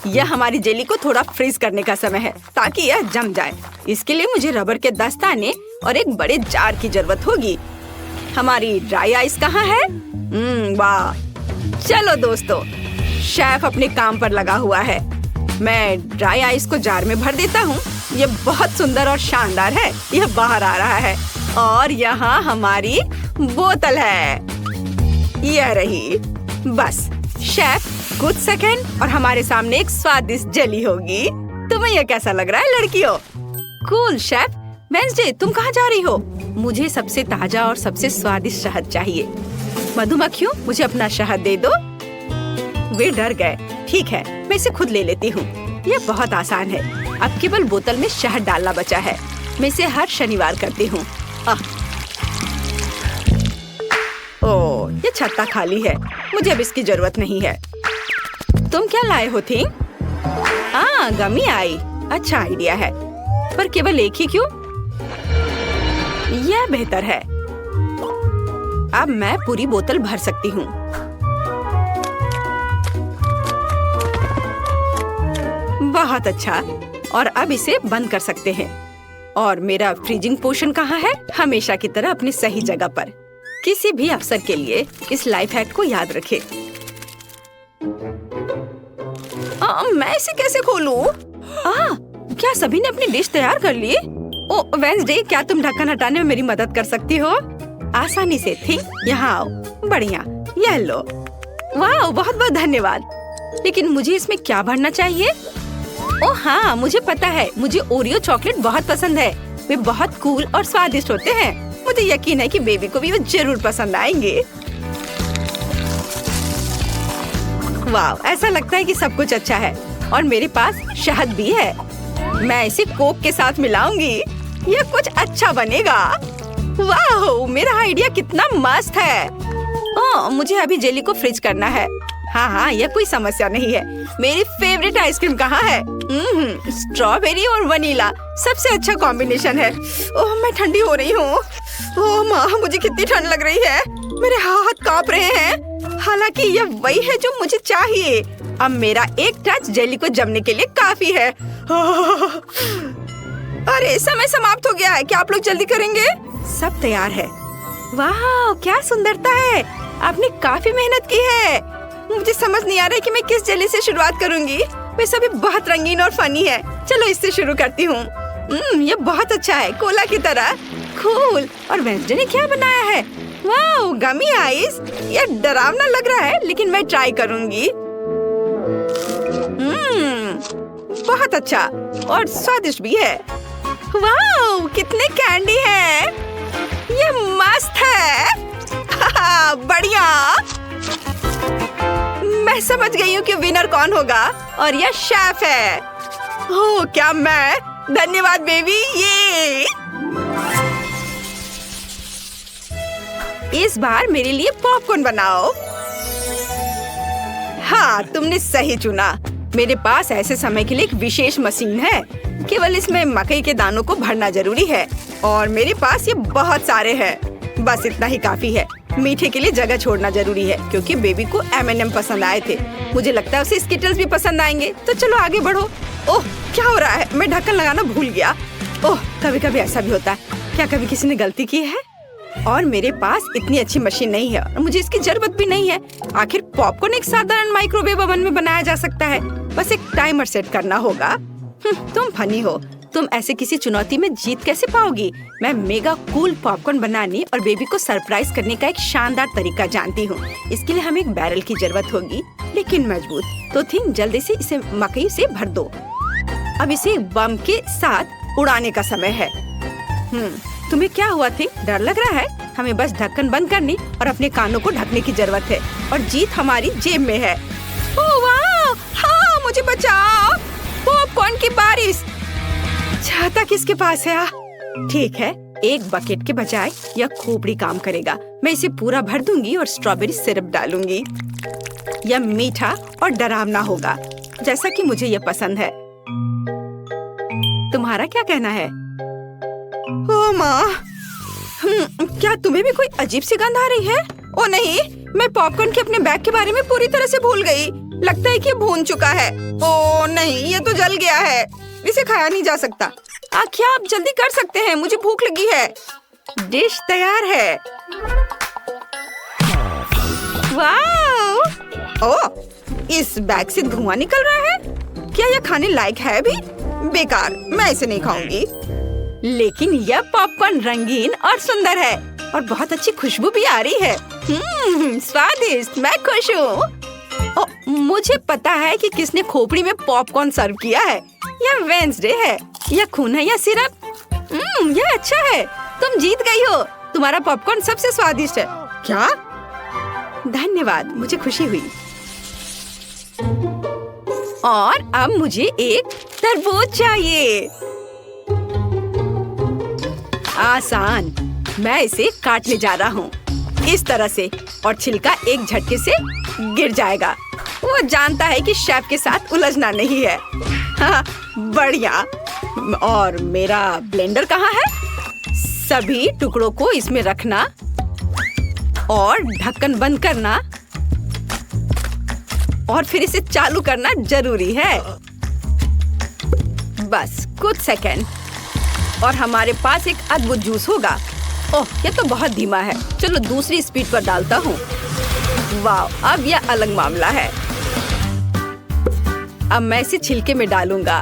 यह हमारी जेली को थोड़ा फ्रीज करने का समय है ताकि यह जम जाए। इसके लिए मुझे रबर के दस्ताने और एक बड़े जार की जरूरत होगी। हमारी ड्राई आइस कहाँ है? वाह, चलो दोस्तों, शेफ अपने काम पर लगा हुआ है। मैं ड्राई आइस को जार में भर देता हूँ। यह बहुत सुंदर और शानदार है। यह बाहर आ रहा है और यहाँ हमारी बोतल है। यह रही। बस शेफ, कुछ सेकंड और हमारे सामने एक स्वादिष्ट जेली होगी। तुम्हें यह कैसा लग रहा है लड़कियों? Cool chef. वेंसडे, तुम कहाँ जा रही हो? मुझे सबसे ताजा और सबसे स्वादिष्ट शहद चाहिए। मधुमक्खियों, मुझे अपना शहद दे दो। वे डर गए। ठीक है, मैं इसे खुद ले लेती हूँ। यह बहुत आसान है। अब केवल बोतल में शहद डालना बचा है। मैं इसे हर शनिवार करती हूँ। ओह, ये छत्ता खाली है। मुझे अब इसकी जरूरत नहीं है। तुम क्या लाए हो थी? हाँ, गमी आई। अच्छा आइडिया है, पर केवल एक ही क्यों? यह बेहतर है। अब मैं पूरी बोतल भर सकती हूँ। बहुत अच्छा। और अब इसे बंद कर सकते हैं। और मेरा फ्रीजिंग पोर्शन कहाँ है? हमेशा की तरह अपनी सही जगह पर। किसी भी अवसर के लिए इस लाइफ हैक को याद रखें। मैं इसे कैसे खोलूं? क्या सभी ने अपनी डिश तैयार कर ली? ओह वेंसडे, क्या तुम ढक्कन हटाने में मेरी मदद कर सकती हो? आसानी से थी। यहाँ आओ। बढ़िया, यह लो। वाह, बहुत बहुत धन्यवाद। लेकिन मुझे इसमें क्या भरना चाहिए? ओह हाँ, मुझे पता है। मुझे ओरियो चॉकलेट बहुत पसंद है। वे बहुत कूल और स्वादिष्ट होते हैं। मुझे यकीन है कि बेबी को भी वो जरूर पसंद आएंगे। वाह, ऐसा लगता है कि सब कुछ अच्छा है। और मेरे पास शहद भी है। मैं इसे कोक के साथ मिलाऊंगी। यह कुछ अच्छा बनेगा। वाह, मेरा आइडिया कितना मस्त है। मुझे अभी जेली को फ्रीज करना है। हाँ, यह कोई समस्या नहीं है। मेरी फेवरेट आइसक्रीम कहाँ है? स्ट्रॉबेरी और वनीला सबसे अच्छा कॉम्बिनेशन है। ओह, मैं ठंडी हो रही हूँ। ओह माँ, मुझे कितनी ठंड लग रही है। मेरे हाथ कांप रहे हैं। हालांकि यह वही है जो मुझे चाहिए। अब मेरा एक टच जेली को जमने के लिए काफी है। अरे, समय समाप्त हो गया है। क्या आप लोग जल्दी करेंगे? सब तैयार है। वाह, क्या सुंदरता है। आपने काफी मेहनत की है। मुझे समझ नहीं आ रहा है कि मैं किस जेली से शुरुआत करूंगी। वे सभी बहुत रंगीन और फनी है। चलो इससे शुरू करती हूँ। ये बहुत अच्छा है, कोला की तरह। कूल। और वेंसडे ने क्या बनाया है? वाह, गमी आइस। यह डरावना लग रहा है, लेकिन मैं ट्राई करूंगी। बहुत अच्छा और स्वादिष्ट भी है। वाह, कितने कैंडी है। यह मस्त है। बढ़िया। मैं समझ गई हूँ कि विनर कौन होगा, और यह शेफ है। ओह, क्या मैं? धन्यवाद बेबी। ये इस बार मेरे लिए पॉपकॉर्न बनाओ। हाँ, तुमने सही चुना। मेरे पास ऐसे समय के लिए एक विशेष मशीन है। केवल इसमें मकई के दानों को भरना जरूरी है, और मेरे पास ये बहुत सारे हैं। बस इतना ही काफी है। मीठे के लिए जगह छोड़ना जरूरी है, क्योंकि बेबी को M&M पसंद आए थे। मुझे लगता है उसे स्किटल्स भी पसंद आएंगे। तो चलो आगे बढ़ो। ओह, क्या हो रहा है? मैं ढक्कन लगाना भूल गया। ओह, कभी कभी ऐसा भी होता है। क्या कभी किसी ने गलती की है? और मेरे पास इतनी अच्छी मशीन नहीं है, और मुझे इसकी जरूरत भी नहीं है। आखिर पॉपकॉर्न एक साधारण माइक्रोवेव ओवन में बनाया जा सकता है। बस एक टाइमर सेट करना होगा। तुम फनी हो। तुम ऐसे किसी चुनौती में जीत कैसे पाओगी? मैं मेगा कूल पॉपकॉर्न बनाने और बेबी को सरप्राइज करने का एक शानदार तरीका जानती हूँ। इसके लिए हमें एक बैरल की जरूरत होगी, लेकिन मजबूत। तो थिंक जल्दी से इसे मकई से भर दो। अब इसे बम के साथ उड़ाने का समय है। तुम्हें क्या हुआ थी? डर लग रहा है? हमें बस ढक्कन बंद करने और अपने कानों को ढकने की जरूरत है, और जीत हमारी जेब में है। ओह वाह! हाँ, मुझे बचाओ। पॉपकॉर्न की बारिश। छाता किसके पास है? ठीक है, एक बकेट के बजाय यह खोपड़ी काम करेगा। मैं इसे पूरा भर दूंगी और स्ट्रॉबेरी सिरप डालूंगी। यह मीठा और डरावना होगा, जैसा कि मुझे यह पसंद है। तुम्हारा क्या कहना है? ओह माँ, क्या तुम्हें भी कोई अजीब सी गंध आ रही है? ओ नहीं, मैं पॉपकॉर्न के अपने बैग के बारे में पूरी तरह से भूल गई। लगता है कि भून चुका है। ओ नहीं, ये तो जल गया है। इसे खाया नहीं जा सकता। क्या आप जल्दी कर सकते हैं? मुझे भूख लगी है। डिश तैयार है। वाह! ओह, इस बैग से धुआं निकल रहा है। क्या यह खाने लायक है भी? बेकार, मैं इसे नहीं खाऊंगी। लेकिन यह पॉपकॉर्न रंगीन और सुंदर है, और बहुत अच्छी खुशबू भी आ रही है। स्वादिष्ट। मैं खुश हूँ। मुझे पता है कि किसने खोपड़ी में पॉपकॉर्न सर्व किया है। यह वेंसडे है। यह खून है या सिरप? यह अच्छा है। तुम जीत गई हो। तुम्हारा पॉपकॉर्न सबसे स्वादिष्ट है। क्या? धन्यवाद, मुझे खुशी हुई। और अब मुझे एक तरबूज चाहिए। आसान। मैं इसे काटने जा रहा हूँ, इस तरह से, और छिलका एक झटके से गिर जाएगा। वो जानता है कि शेफ के साथ उलझना नहीं है। हाँ, बढ़िया। और मेरा ब्लेंडर कहाँ है? सभी टुकड़ों को इसमें रखना और ढक्कन बंद करना और फिर इसे चालू करना जरूरी है। बस कुछ सेकंड और हमारे पास एक अद्भुत जूस होगा। ओह, ये तो बहुत धीमा है। चलो दूसरी स्पीड पर डालता हूँ। वाह, अब यह अलग मामला है। अब मैं इसे छिलके में डालूंगा।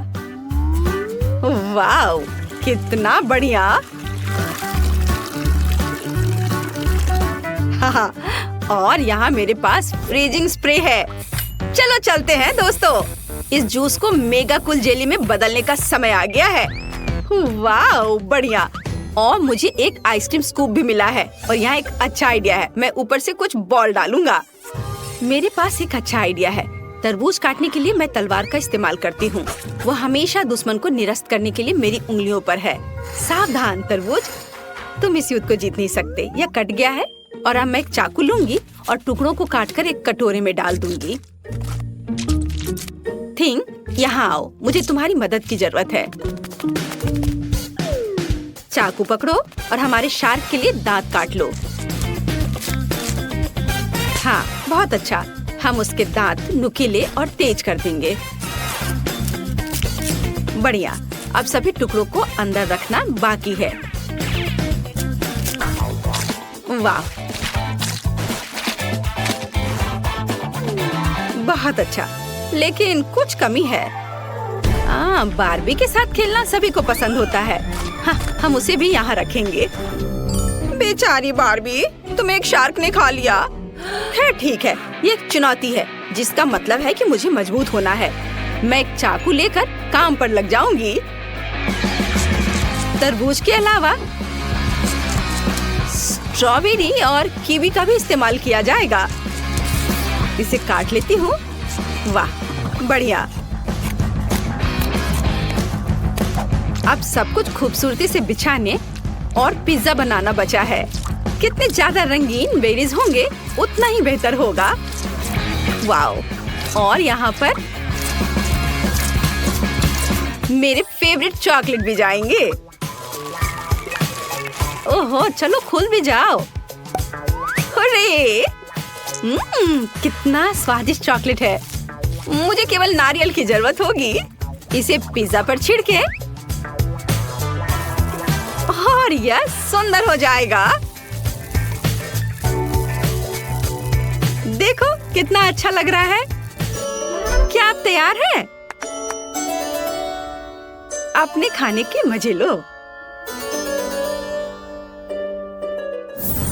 वाह, कितना बढ़िया। हाँ, और यहाँ मेरे पास फ्रीजिंग स्प्रे है। चलो चलते हैं दोस्तों। इस जूस को मेगा कूल जेली में बदलने का समय आ गया है। वाह, बढ़िया। और मुझे एक आइसक्रीम स्कूप भी मिला है और यहाँ एक अच्छा आइडिया है। मैं ऊपर से कुछ बॉल डालूंगा। मेरे पास एक अच्छा आइडिया है। तरबूज काटने के लिए मैं तलवार का इस्तेमाल करती हूँ। वो हमेशा दुश्मन को निरस्त करने के लिए मेरी उंगलियों पर है। सावधान तरबूज, तुम इस युद्ध को जीत नहीं सकते। यह कट गया है और अब मैं एक चाकू लूंगी और टुकड़ों को काटकर एक कटोरे में डाल दूंगी। थिंग, यहाँ आओ, मुझे तुम्हारी मदद की जरूरत है। चाकू पकड़ो और हमारे शार्क के लिए दांत काट लो। हाँ, बहुत अच्छा। हम उसके दांत नुकीले और तेज कर देंगे। बढ़िया। अब सभी टुकड़ों को अंदर रखना बाकी है। वाह, बहुत अच्छा। लेकिन कुछ कमी है। बारबी के साथ खेलना सभी को पसंद होता है। हाँ, हम उसे भी यहाँ रखेंगे। बेचारी बारबी, तुम्हें एक शार्क ने खा लिया। खैर ठीक है, ये एक चुनौती है, जिसका मतलब है कि मुझे मजबूत होना है। मैं एक चाकू लेकर काम पर लग जाऊंगी। तरबूज के अलावा स्ट्रॉबेरी और कीवी का भी इस्तेमाल किया जाएगा। इसे काट लेती हूँ। वाह, बढ़िया। अब सब कुछ खूबसूरती से बिछाने और पिज्जा बनाना बचा है। कितने ज्यादा रंगीन बेरीज होंगे उतना ही बेहतर होगा। वाओ, और यहाँ पर मेरे फेवरेट चॉकलेट भी जाएंगे। ओहो, चलो खुल भी जाओ। अरे, कितना स्वादिष्ट चॉकलेट है। मुझे केवल नारियल की जरूरत होगी। इसे पिज्जा पर छिड़के और यह सुंदर हो जाएगा। देखो कितना अच्छा लग रहा है। क्या आप तैयार हैं? अपने खाने के मजे लो।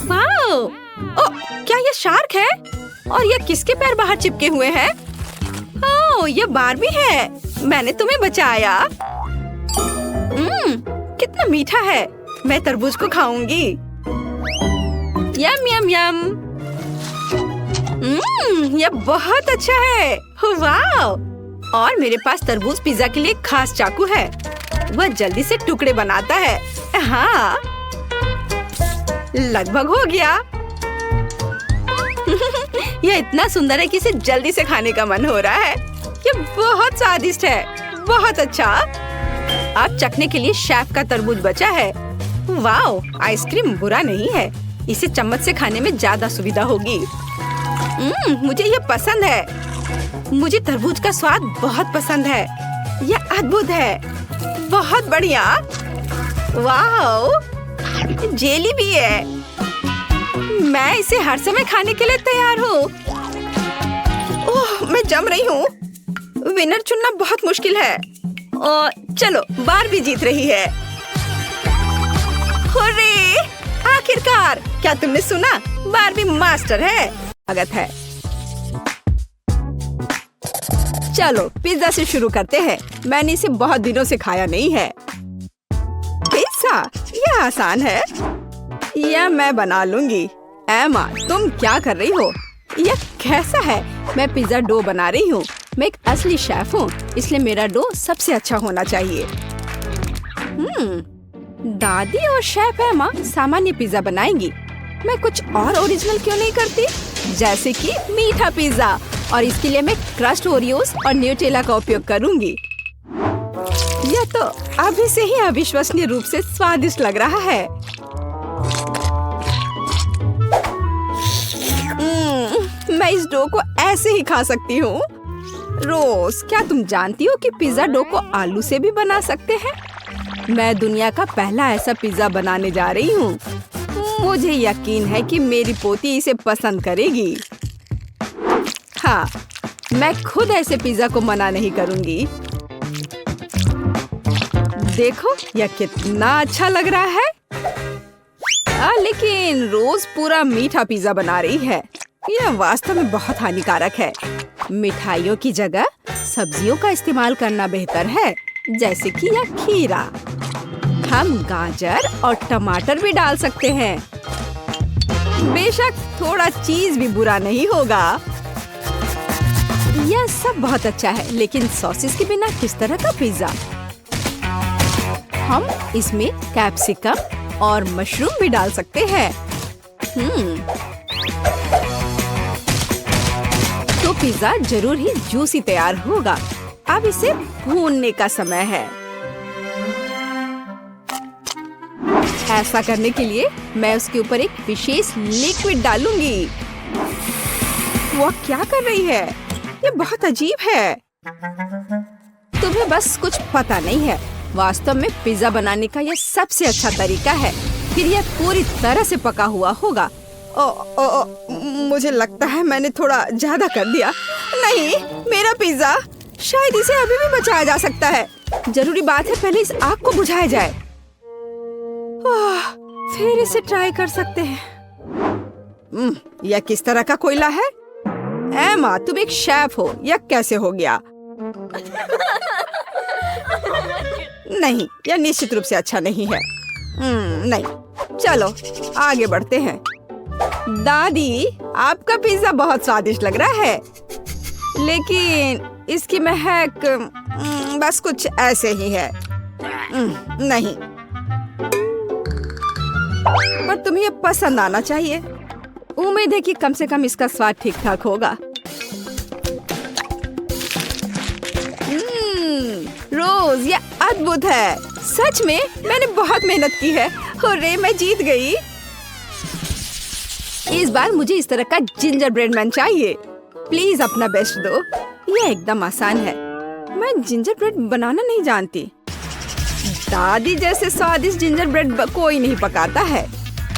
वाओ! ओह, क्या ये शार्क है? और ये किसके पैर बाहर चिपके हुए हैं? ओह, ये बारबी है। मैंने तुम्हें बचाया। कितना मीठा है। मैं तरबूज को खाऊंगी। यम यम यम। यह बहुत अच्छा है। वाह! और मेरे पास तरबूज पिज्जा के लिए खास चाकू है। वह जल्दी से टुकड़े बनाता है। हाँ, लगभग हो गया। यह इतना सुंदर है कि इसे जल्दी से खाने का मन हो रहा है। यह बहुत स्वादिष्ट है। बहुत अच्छा। अब चखने के लिए शेफ का तरबूज बचा है। वाओ, आइसक्रीम बुरा नहीं है। इसे चम्मच से खाने में ज्यादा सुविधा होगी। मुझे ये पसंद है। मुझे तरबूज का स्वाद बहुत पसंद है। यह अद्भुत है। बहुत बढ़िया। वाओ, जेली भी है। मैं इसे हर समय खाने के लिए तैयार हूँ। ओह, मैं जम रही हूँ। विनर चुनना बहुत मुश्किल है। चलो, बारबी जीत रही है। हुर्रे! आखिरकार, क्या तुमने सुना? बारबी मास्टर है। स्वागत है। चलो पिज्जा से शुरू करते हैं। मैंने इसे बहुत दिनों से खाया नहीं है। पिज्जा, यह आसान है। यह मैं बना लूंगी। एमा, तुम क्या कर रही हो? यह कैसा है? मैं पिज्जा डो बना रही हूँ। मैं एक असली शेफ हूँ, इसलिए मेरा डो सबसे अच्छा होना चाहिए। दादी और शेफ एमा सामान्य पिज्जा बनाएंगी। मैं कुछ और ओरिजिनल क्यों नहीं करती? जैसे कि मीठा पिज्जा। और इसके लिए मैं क्रस्ट ओरियोस और न्यूटेला का उपयोग करूंगी। यह तो अभी से ही अविश्वसनीय रूप से स्वादिष्ट लग रहा है। मैं इस डो को ऐसे ही खा सकती हूँ। रोज, क्या तुम जानती हो कि पिज्जा डो को आलू से भी बना सकते हैं? मैं दुनिया का पहला ऐसा पिज्जा बनाने जा रही हूँ। मुझे यकीन है कि मेरी पोती इसे पसंद करेगी। हाँ, मैं खुद ऐसे पिज्जा को मना नहीं करूँगी। देखो, यह कितना अच्छा लग रहा है। लेकिन रोज पूरा मीठा पिज्जा बना रही है। यह वास्तव में बहुत हानिकारक है। मिठाइयों की जगह सब्जियों का इस्तेमाल करना बेहतर है, जैसे कि यह खीरा। हम गाजर और टमाटर भी डाल सकते हैं। बेशक थोड़ा चीज भी बुरा नहीं होगा। यह सब बहुत अच्छा है, लेकिन सॉसेस के बिना किस तरह का पिज्जा? हम इसमें कैप्सिकम और मशरूम भी डाल सकते हैं। तो पिज्जा जरूर ही जूसी तैयार होगा। अब इसे भूनने का समय है। ऐसा करने के लिए मैं उसके ऊपर एक विशेष लिक्विड डालूंगी। वो क्या कर रही है? ये बहुत अजीब है। तुम्हें बस कुछ पता नहीं है। वास्तव में पिज्जा बनाने का यह सबसे अच्छा तरीका है। फिर यह पूरी तरह से पका हुआ होगा। मुझे लगता है मैंने थोड़ा ज्यादा कर दिया। नहीं, मेरा पिज्जा, शायद इसे अभी भी बचाया जा सकता है। जरूरी बात है पहले इस आग को बुझाया जाए। फिर इसे ट्राई कर सकते हैं। यह किस तरह का कोयला है? एमा, तुम एक शेफ हो, यह कैसे हो गया? नहीं, यह निश्चित रूप से अच्छा नहीं है। नहीं, चलो आगे बढ़ते हैं। दादी, आपका पिज्जा बहुत स्वादिष्ट लग रहा है, लेकिन इसकी महक बस कुछ ऐसे ही है। नहीं, पर तुम्हें ये पसंद आना चाहिए। उम्मीद है कि कम से कम इसका स्वाद ठीक ठाक होगा। रोज, ये अद्भुत है। सच में मैंने बहुत मेहनत की है। हुर्रे, मैं जीत गई। इस बार मुझे इस तरह का जिंजर ब्रेड मैन चाहिए। प्लीज अपना बेस्ट दो। यह एकदम आसान है। मैं जिंजर ब्रेड बनाना नहीं जानती। दादी जैसे स्वादिष्ट जिंजर ब्रेड कोई नहीं पकाता है।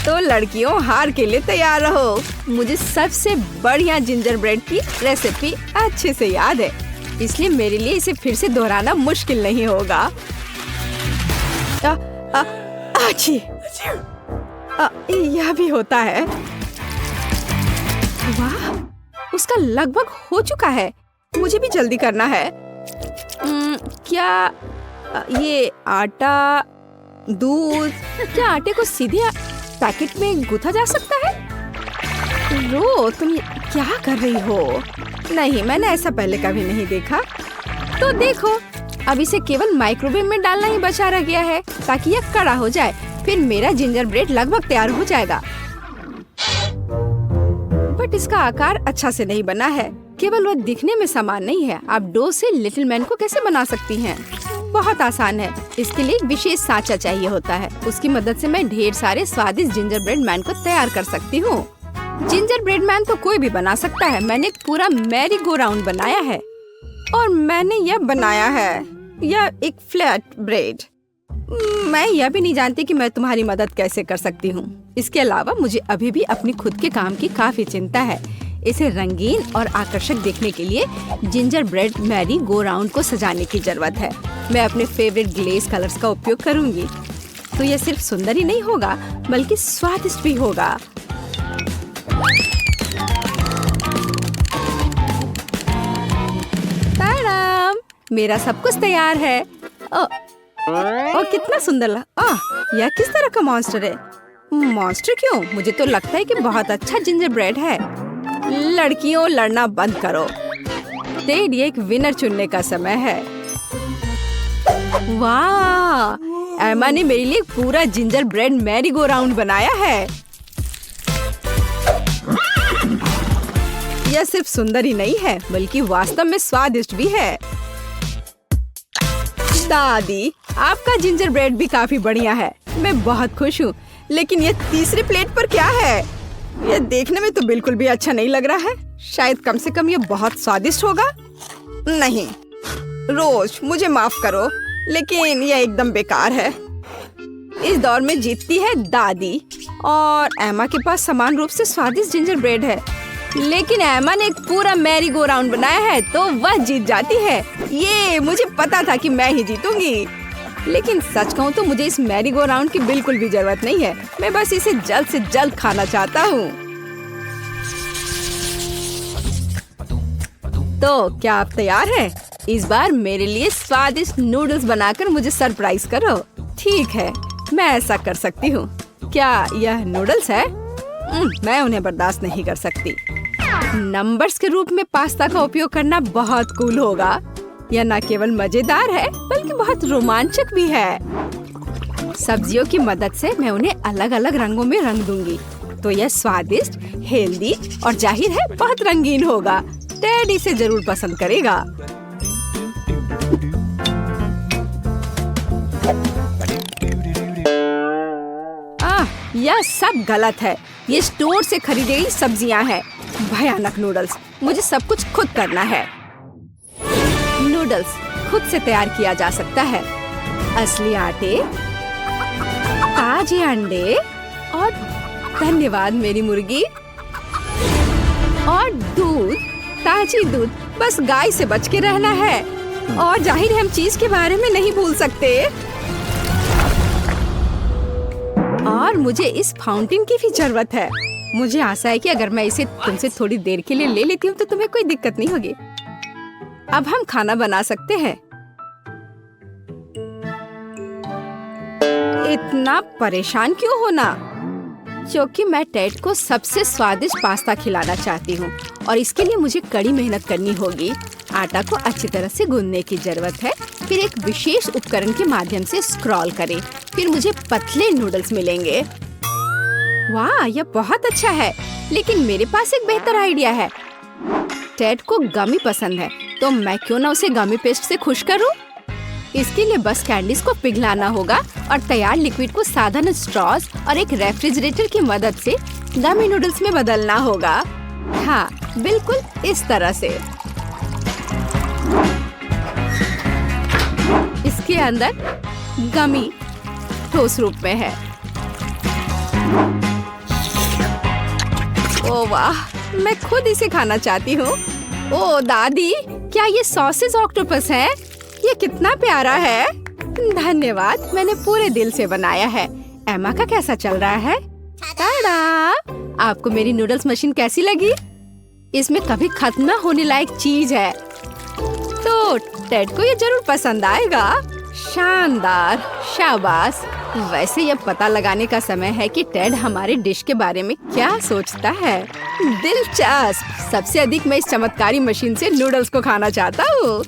तो लड़कियों, हार के लिए तैयार रहो। मुझे सबसे बढ़िया जिंजर ब्रेड की रेसिपी अच्छे से याद है, इसलिए मेरे लिए इसे फिर से दोहराना मुश्किल नहीं होगा। यह भी होता है। वाह, उसका लगभग हो चुका है। मुझे भी जल्दी करना है। क्या ये आटा, दूध, क्या आटे को सीधे पैकेट में गूंथा जा सकता है? रो, तुम क्या कर रही हो? नहीं, मैंने ऐसा पहले कभी नहीं देखा। तो देखो, अब इसे केवल माइक्रोवेव में डालना ही बचा रह गया है, ताकि यह कड़ा हो जाए। फिर मेरा जिंजर ब्रेड लगभग तैयार हो जाएगा। बट इसका आकार अच्छा से नहीं बना है। केवल वह दिखने में समान नहीं है। आप डो से लिटिल मैन को कैसे बना सकती हैं? बहुत आसान है। इसके लिए एक विशेष सांचा चाहिए होता है। उसकी मदद से मैं ढेर सारे स्वादिष्ट जिंजर ब्रेड मैन को तैयार कर सकती हूँ। जिंजर ब्रेड मैन तो कोई भी बना सकता है। मैंने एक पूरा मैरी गो राउंड बनाया है और मैंने यह बनाया है, यह एक फ्लैट ब्रेड। मैं यह भी नहीं जानती कि मैं तुम्हारी मदद कैसे कर सकती हूँ। इसके अलावा मुझे अभी भी अपनी खुद के काम की काफी चिंता है। इसे रंगीन और आकर्षक देखने के लिए ginger bread merry go round को सजाने की जरूरत है। मैं अपने फेवरेट ग्लेज कलर्स का उपयोग करूंगी। तो यह सिर्फ सुंदर ही नहीं होगा, बल्कि स्वादिष्ट भी होगा। ताराम, मेरा सब कुछ तैयार है। और कितना सुंदर यह किस तरह का मॉन्स्टर है? मॉन्स्टर क्यों? मुझे तो लगता है कि बहुत अच्छा जिंजर ब्रेड है। लड़कियों, लड़ना बंद करो। टेड, ये एक विनर चुनने का समय है। वाह, एमा ने मेरे लिए पूरा ginger bread merry go round बनाया है। यह सिर्फ सुंदर ही नहीं है बल्कि वास्तव में स्वादिष्ट भी है। दादी, आपका जिंजर ब्रेड भी काफी बढ़िया है। मैं बहुत खुश हूँ। लेकिन ये तीसरी प्लेट पर क्या है? यह देखने में तो बिल्कुल भी अच्छा नहीं लग रहा है। शायद कम से कम ये बहुत स्वादिष्ट होगा। नहीं रोज, मुझे माफ करो, लेकिन यह एकदम बेकार है। इस दौर में जीतती है दादी और एमा के पास समान रूप से स्वादिष्ट जिंजर ब्रेड है। लेकिन एमा ने एक पूरा मैरी गो राउंड बनाया है तो वह जीत जाती है। ये मुझे पता था कि मैं ही जीतूंगी। लेकिन सच कहूँ तो मुझे इस मैरी गो राउंड की बिल्कुल भी जरूरत नहीं है। मैं बस इसे जल्द से जल्द खाना चाहता हूँ। तो क्या आप तैयार हैं? इस बार मेरे लिए स्वादिष्ट नूडल्स बनाकर मुझे सरप्राइज करो। ठीक है, मैं ऐसा कर सकती हूँ। क्या यह नूडल्स है? मैं उन्हें बर्दाश्त नहीं कर सकती। नंबर्स के रूप में पास्ता का उपयोग करना बहुत कूल होगा। यह न केवल मजेदार है बल्कि बहुत रोमांचक भी है। सब्जियों की मदद से मैं उन्हें अलग अलग रंगों में रंग दूंगी तो यह स्वादिष्ट, हेल्दी और जाहिर है बहुत रंगीन होगा। टेड इसे जरूर पसंद करेगा। यह सब गलत है। ये स्टोर से खरीदी गई सब्जियां हैं। भयानक नूडल्स। मुझे सब कुछ खुद करना है। नूडल्स खुद से तैयार किया जा सकता है। असली आटे, ताजे अंडे और धन्यवाद मेरी मुर्गी, और दूध, ताजी दूध। बस गाय से बच के रहना है। और जाहिर है हम चीज के बारे में नहीं भूल सकते। और मुझे इस फाउंटेन की भी जरूरत है। मुझे आशा है कि अगर मैं इसे तुमसे थोड़ी देर के लिए ले लेती हूँ तो तुम्हें कोई दिक्कत नहीं होगी। अब हम खाना बना सकते हैं। इतना परेशान क्यों होना? क्योंकि मैं टेड को सबसे स्वादिष्ट पास्ता खिलाना चाहती हूँ और इसके लिए मुझे कड़ी मेहनत करनी होगी। आटा को अच्छी तरह से गूंदने की जरूरत है। फिर एक विशेष उपकरण के माध्यम से स्क्रॉल करें। फिर मुझे पतले नूडल्स मिलेंगे। वाह, यह बहुत अच्छा है। लेकिन मेरे पास एक बेहतर आइडिया है। टेड को गमी पसंद है तो मैं क्यों ना उसे गमी पेस्ट से खुश करूं? इसके लिए बस कैंडीज को पिघलाना होगा और तैयार लिक्विड को साधारण स्ट्रॉज और एक रेफ्रिजरेटर की मदद से गमी नूडल्स में बदलना होगा। हाँ, बिल्कुल इस तरह से। इसके अंदर गमी ठोस रूप में है। ओह वाह, मैं खुद इसे खाना चाहती हूँ। ओह दादी, क्या ये सॉसेज ऑक्टोपस है? ये कितना प्यारा है। धन्यवाद, मैंने पूरे दिल से बनाया है। एमा का कैसा चल रहा है? टाडा! आपको मेरी नूडल्स मशीन कैसी लगी? इसमें कभी खत्म न होने लायक चीज है। तो टेड को ये जरूर पसंद आएगा। शानदार, शाबाश। वैसे ये पता लगाने का समय है कि टेड हमारे डिश के बारे में क्या सोचता है। दिलचस्प। सबसे अधिक मैं इस चमत्कारी मशीन से नूडल्स को खाना चाहता हूँ।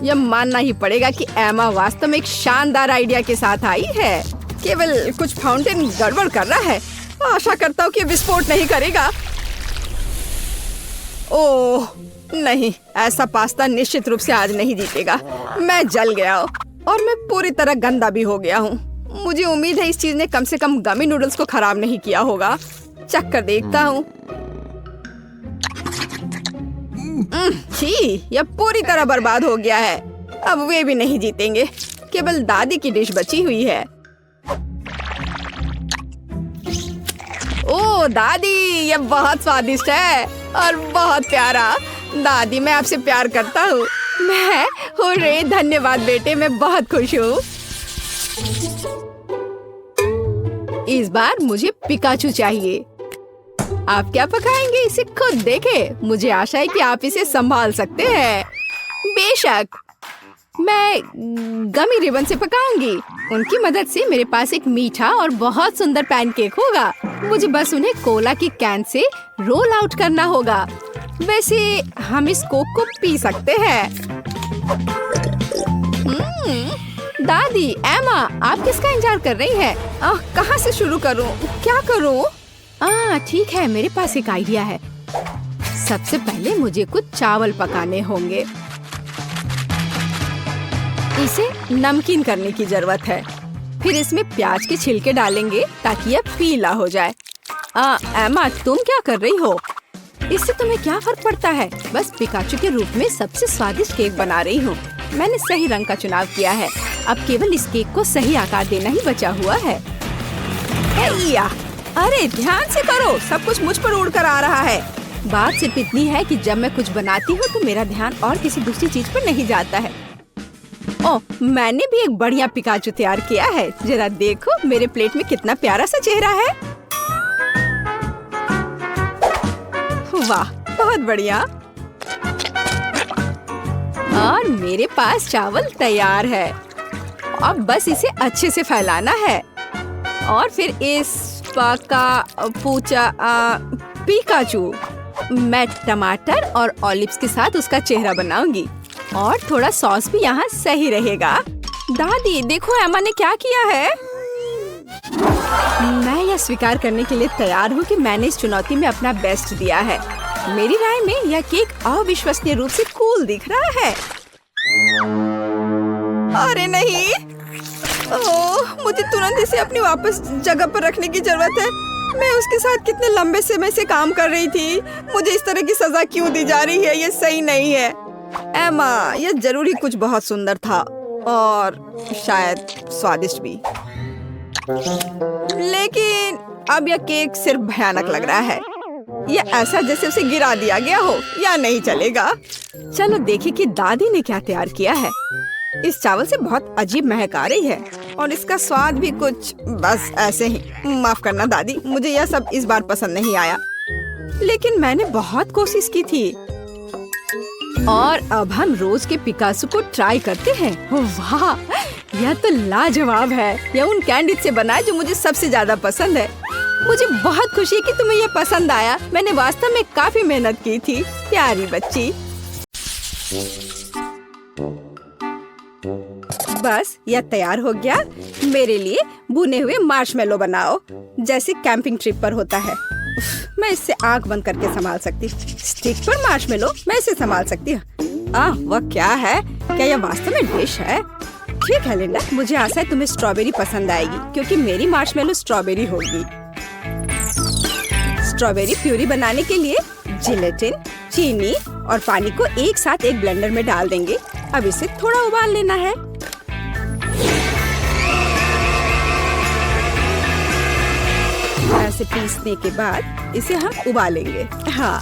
यह मानना ही पड़ेगा कि एमा वास्तव में एक शानदार आइडिया के साथ आई है। केवल कुछ फाउंटेन गड़बड़ कर रहा है। आशा करता हूँ कि विस्फोट नहीं करेगा। ओह नहीं, ऐसा पास्ता निश्चित रूप से आज नहीं जीतेगा। मैं जल गया और मैं पूरी तरह गंदा भी हो गया हूँ। मुझे उम्मीद है इस चीज ने कम से कम गमी नूडल्स को खराब नहीं किया होगा। चख कर देखता हूँ। छी, यह पूरी तरह बर्बाद हो गया है। अब वे भी नहीं जीतेंगे। केवल दादी की डिश बची हुई है। ओह दादी, यह बहुत स्वादिष्ट है और बहुत प्यारा। दादी, मैं आपसे प्यार करता हूँ। मैं हो रे, धन्यवाद बेटे, मैं बहुत खुश हूँ। इस बार मुझे पिकाचू चाहिए। आप क्या पकाएंगे इसे खुद देखें। मुझे आशा है कि आप इसे संभाल सकते हैं। बेशक, मैं गमी रिबन से पकाऊंगी। उनकी मदद से मेरे पास एक मीठा और बहुत सुंदर पैनकेक होगा। मुझे बस उन्हें कोला की कैन से रोल आउट करना होगा। वैसे हम इस कोक को पी सकते हैं। दादी, एमा, आप किसका इंतजार कर रही हैं? कहाँ से शुरू करूं? क्या करूं? ठीक है, मेरे पास एक आइडिया है। सबसे पहले मुझे कुछ चावल पकाने होंगे। इसे नमकीन करने की जरूरत है। फिर इसमें प्याज के छिलके डालेंगे ताकि यह पीला हो जाए। एमा, तुम क्या कर रही हो? इससे तुम्हें क्या फर्क पड़ता है? बस पिकाचू के रूप में सबसे स्वादिष्ट केक बना रही हूँ। मैंने सही रंग का चुनाव किया है। अब केवल इस केक को सही आकार देना ही बचा हुआ है। अरे ध्यान से करो, सब कुछ मुझ पर उड़ कर आ रहा है। बात सिर्फ इतनी है कि जब मैं कुछ बनाती हूँ तो मेरा ध्यान और किसी दूसरी चीज पर नहीं जाता है। ओह, मैंने भी एक बढ़िया पिकाचू तैयार किया है। जरा देखो मेरे प्लेट में कितना प्यारा सा चेहरा है। वाह, बहुत बढ़िया। और मेरे पास चावल तैयार है। अब बस इसे अच्छे से फैलाना है और फिर इस पिकाचू मैं टमाटर और ऑलिव्स के साथ उसका चेहरा बनाऊंगी और थोड़ा सॉस भी यहाँ सही रहेगा। दादी देखो, एमा ने क्या किया है। मैं यह स्वीकार करने के लिए तैयार हूँ कि मैंने इस चुनौती में अपना बेस्ट दिया है। मेरी राय में यह केक अविश्वसनीय रूप से कूल दिख रहा है। अरे नहीं, ओह, मुझे तुरंत इसे अपनी वापस जगह पर रखने की जरूरत है। मैं उसके साथ कितने लंबे समय से काम कर रही थी। मुझे इस तरह की सजा क्यों दी जा रही है? ये सही नहीं है। एमा, यह जरूरी कुछ बहुत सुंदर था और शायद स्वादिष्ट भी, लेकिन अब यह केक सिर्फ भयानक लग रहा है। यह ऐसा जैसे उसे गिरा दिया गया हो। या नहीं चलेगा। चलो देखें कि दादी ने क्या तैयार किया है। इस चावल से बहुत अजीब महक आ रही है और इसका स्वाद भी कुछ बस ऐसे ही। माफ करना दादी, मुझे यह सब इस बार पसंद नहीं आया, लेकिन मैंने बहुत कोशिश की थी। और अब हम रोज के पिकासो को ट्राई करते हैं। वाह, यह तो लाजवाब है। यह उन कैंडीज से बना है जो मुझे सबसे ज्यादा पसंद है। मुझे बहुत खुशी है कि तुम्हें यह पसंद आया। मैंने वास्तव में काफी मेहनत की थी, प्यारी बच्ची। बस यह तैयार हो गया। मेरे लिए भुने हुए मार्शमेलो बनाओ, जैसे कैंपिंग ट्रिप पर होता है। मैं इससे आंख बंद करके संभाल सकती। स्टिक पर मार्शमेलो, मैं इसे संभाल सकती हूँ। वह क्या है? क्या यह वास्तव में डिश है? ठीक है लिंडा, मुझे आशा है तुम्हें स्ट्रॉबेरी पसंद आएगी, क्योंकि मेरी मार्शमेलो स्ट्रॉबेरी होगी। स्ट्रॉबेरी प्यूरी बनाने के लिए जिलेटिन, चीनी और पानी को एक साथ एक ब्लेंडर में डाल देंगे। अब इसे थोड़ा उबाल लेना है। ऐसे पीसने के बाद इसे हम उबालेंगे। हाँ,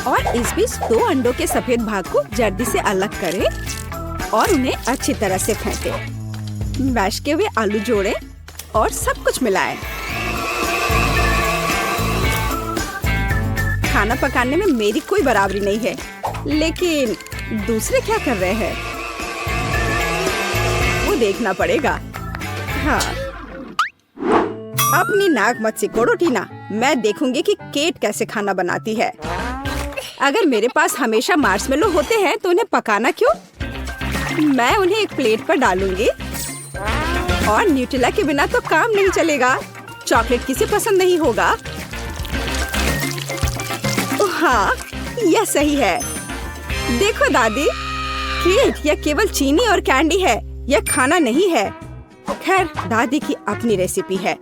और इस बीच 2 अंडों के सफेद भाग को जर्दी से अलग करें और उन्हें अच्छी तरह से फेंटें। मैश किए हुए आलू जोड़ें और सब कुछ मिलाएं। खाना पकाने में मेरी कोई बराबरी नहीं है, लेकिन दूसरे क्या कर रहे हैं वो देखना पड़ेगा। हाँ, अपनी नाक मत सिकोड़ो टीना। मैं देखूंगी कि केट कैसे खाना बनाती है। अगर मेरे पास हमेशा मार्शमेलो होते हैं तो उन्हें पकाना क्यों? मैं उन्हें एक प्लेट पर डालूंगी। और न्यूटेला के बिना तो काम नहीं चलेगा। चॉकलेट किसे पसंद नहीं होगा? हाँ, यह सही है। देखो दादी, केट यह केवल चीनी और कैंडी है, यह खाना नहीं है। खैर, दादी की अपनी रेसिपी है।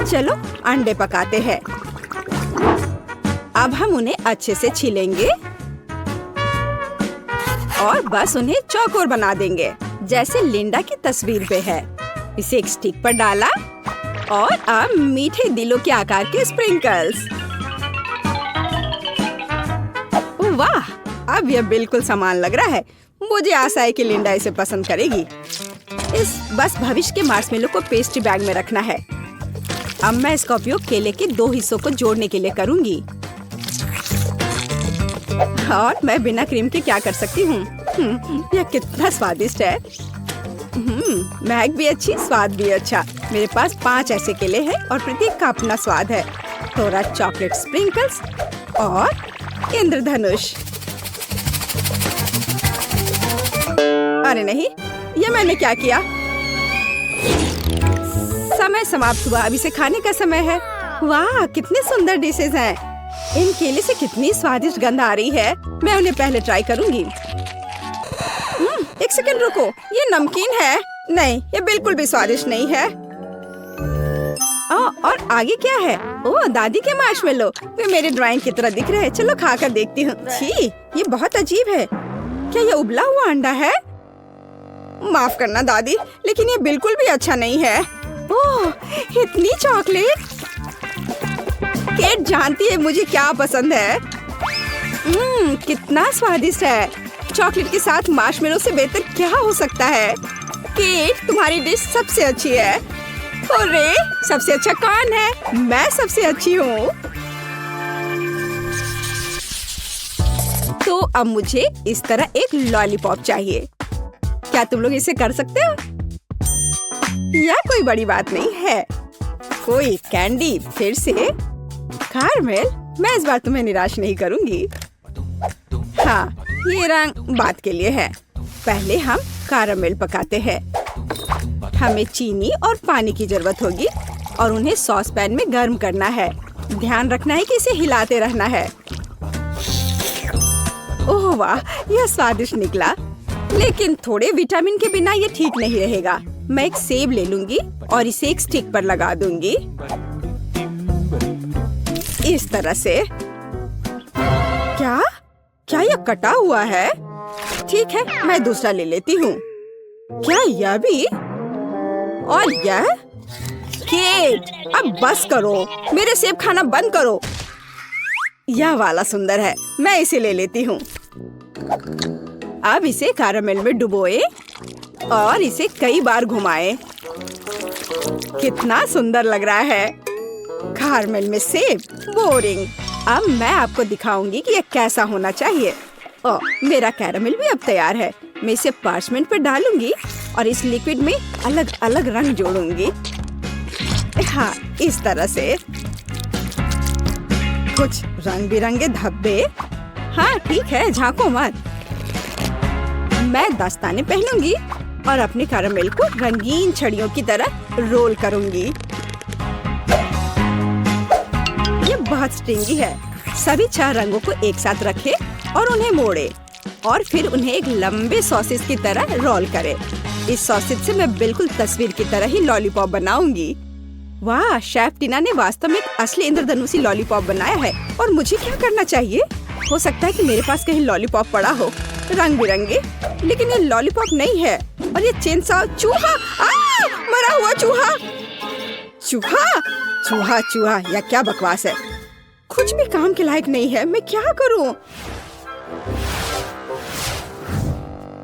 चलो अंडे पकाते हैं। अब हम उन्हें अच्छे से छीलेंगे और बस उन्हें चौकोर बना देंगे, जैसे लिंडा की तस्वीर पे है। इसे एक स्टिक पर डाला और अब मीठे दिलों के आकार के स्प्रिंकल्स। वाह, अब यह बिल्कुल समान लग रहा है। मुझे आशा है कि लिंडा इसे पसंद करेगी। बस भविष्य के मार्शमेलो को पेस्ट्री बैग में रखना है। अब मैं इसका उपयोग केले के 2 हिस्सों को जोड़ने के लिए करूंगी। और मैं बिना क्रीम के क्या कर सकती हूँ? यह कितना स्वादिष्ट है। महक भी अच्छी, स्वाद भी अच्छा। मेरे पास 5 ऐसे केले हैं और प्रत्येक का अपना स्वाद है। थोड़ा चॉकलेट स्प्रिंकल्स और इंद्रधनुष। अरे नहीं, ये मैंने क्या किया? समय समाप्त हुआ, अब इसे खाने का समय है। वाह, कितने सुंदर डिशेज हैं। इन केले से कितनी स्वादिष्ट गंध आ रही है। मैं उन्हें पहले ट्राई करूंगी। एक सेकंड रुको, ये नमकीन है? नहीं, ये बिल्कुल भी स्वादिष्ट नहीं है। और आगे क्या है? ओह, दादी के मार्शमेलो, वे मेरे ड्राइंग की तरह दिख रहे हैं। चलो खाकर देखती हूँ। छी, ये बहुत अजीब है। क्या ये उबला हुआ अंडा है? माफ करना दादी, लेकिन ये बिल्कुल भी अच्छा नहीं है। ओह, इतनी चॉकलेट। केट जानती है मुझे क्या पसंद है। कितना स्वादिष्ट है। चॉकलेट के साथ मार्शमेलो से बेहतर क्या हो सकता है? केट, तुम्हारी डिश सबसे अच्छी है। अरे, सबसे अच्छा कौन है? मैं सबसे अच्छी हूँ। तो अब मुझे इस तरह एक लॉलीपॉप चाहिए। क्या तुम लोग इसे कर सकते हो? यह कोई बड़ी बात नहीं है। कोई कैंडी फिर से? कारमेल, मैं इस बार तुम्हें निराश नहीं करूंगी। हाँ, ये रंग बात के लिए है। पहले हम कारमेल पकाते हैं। हमें चीनी और पानी की जरूरत होगी और उन्हें सॉस पैन में गर्म करना है। ध्यान रखना है कि इसे हिलाते रहना है। ओह वाह, यह स्वादिष्ट निकला, लेकिन थोड़े विटामिन के बिना ये ठीक नहीं रहेगा। मैं एक सेब ले लूंगी और इसे एक स्टिक पर लगा दूंगी, इस तरह से। क्या क्या यह कटा हुआ है? ठीक है, मैं दूसरा ले लेती हूँ। क्या यह भी? और यह? केट, अब बस करो, मेरे सेब खाना बंद करो। यह वाला सुंदर है, मैं इसे ले लेती हूँ। अब इसे कैरामेल में डुबोए और इसे कई बार घुमाएं। कितना सुंदर लग रहा है। कैरामेल में सेब, बोरिंग। अब मैं आपको दिखाऊंगी कि यह कैसा होना चाहिए। ओह, मेरा कैरामेल भी अब तैयार है। मैं इसे पार्चमेंट पर डालूंगी और इस लिक्विड में अलग अलग रंग जोड़ूंगी। हाँ, इस तरह से। कुछ रंग बिरंगे धब्बे। हाँ ठीक है, झांको मत। मैं दस्ताने पहनूंगी और अपने कैरामेल को रंगीन छड़ियों की तरह रोल करूंगी। ये बहुत स्ट्रिंगी है। सभी 4 रंगों को एक साथ रखें और उन्हें मोड़े और फिर उन्हें एक लंबे सॉसेज की तरह रोल करें। इस सॉसेज से मैं बिल्कुल तस्वीर की तरह ही लॉलीपॉप बनाऊंगी। वाह, शेफ टीना ने वास्तव में एक असली इंद्रधनुषी लॉलीपॉप बनाया है। और मुझे क्या करना चाहिए? हो सकता है कि मेरे पास कहीं लॉलीपॉप पड़ा हो, रंग बिरंगे, लेकिन ये लॉलीपॉप नहीं है। और ये चेनसॉ। चूहा! मरा हुआ चूहा! चूहा चूहा चूहा, या क्या बकवास है। कुछ भी काम के लायक नहीं है। मैं क्या करूं?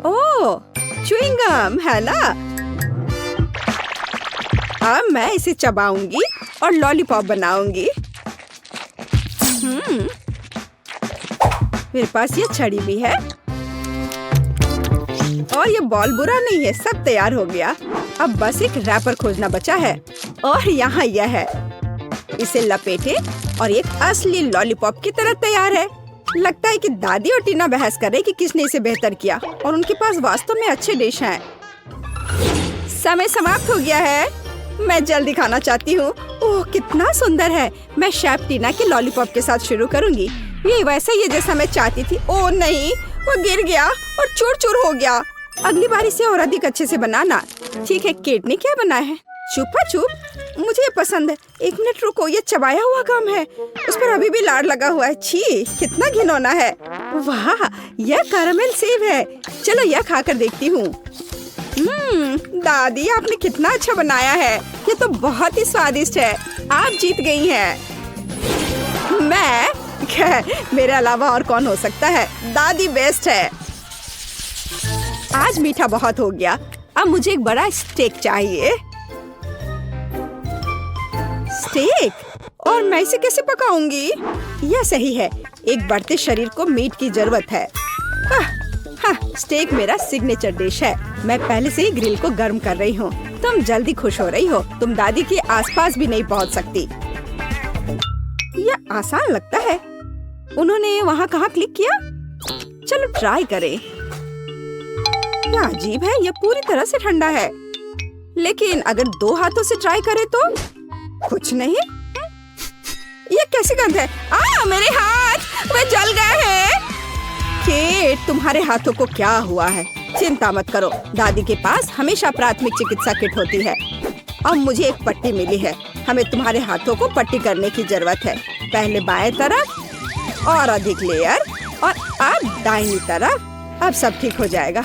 ओह, च्युइंग गम है ना। अब मैं इसे चबाऊंगी और लॉलीपॉप बनाऊंगी। मेरे पास ये छड़ी भी है और ये बॉल बुरा नहीं है। सब तैयार हो गया। अब बस एक रैपर खोजना बचा है और यहाँ यह है। इसे लपेटे और एक असली लॉलीपॉप की तरह तैयार है। लगता है कि दादी और टीना बहस कर रहे कि किसने इसे बेहतर किया और उनके पास वास्तव में अच्छे डिश हैं। समय समाप्त हो गया है। मैं जल्दी खाना चाहती हूँ। ओह, कितना सुंदर है। मैं शेफ टीना के लॉलीपॉप के साथ शुरू करूँगी। ये वैसा ही है जैसा मैं चाहती थी। ओह नहीं, वो गिर गया और चूर चूर हो गया। अगली बार इसे और अधिक अच्छे से बनाना। ठीक है, केट ने क्या बनाया है? चुपा चुप, मुझे ये पसंद है। 1 मिनट रुको, ये चबाया हुआ गम है। उस पर अभी भी लार लगा हुआ है। छी, कितना घिनौना है। वाह, यह कैरामेल सेब है। चलो यह खाकर देखती हूँ। दादी, आपने कितना अच्छा बनाया है। ये तो बहुत ही स्वादिष्ट है। आप जीत गई हैं। मैं? मेरे अलावा और कौन हो सकता है। दादी बेस्ट है। आज मीठा बहुत हो गया। अब मुझे एक बड़ा स्टेक चाहिए। स्टेक? और मैं इसे कैसे पकाऊंगी? यह सही है, एक बढ़ते शरीर को मीट की जरूरत है। स्टेक मेरा सिग्नेचर डिश है। मैं पहले से ही ग्रिल को गर्म कर रही हूँ। तुम जल्दी खुश हो रही हो। तुम दादी के आसपास भी नहीं पहुँच सकती। यह आसान लगता है। उन्होंने वहाँ कहाँ क्लिक किया? चलो ट्राई करें। यह अजीब है, यह पूरी तरह से ठंडा है। लेकिन अगर 2 हाथों से ट्राई करें तो कुछ नहीं। ये कैसी गंध है? मेरे हाथ वे जल गए हैं। केट, तुम्हारे हाथों को क्या हुआ है? चिंता मत करो, दादी के पास हमेशा प्राथमिक चिकित्सा किट होती है। अब मुझे एक पट्टी मिली है। हमें तुम्हारे हाथों को पट्टी करने की जरूरत है। पहले बाएं तरफ और अधिक लेयर, और अब दाहिनी तरफ। अब सब ठीक हो जाएगा।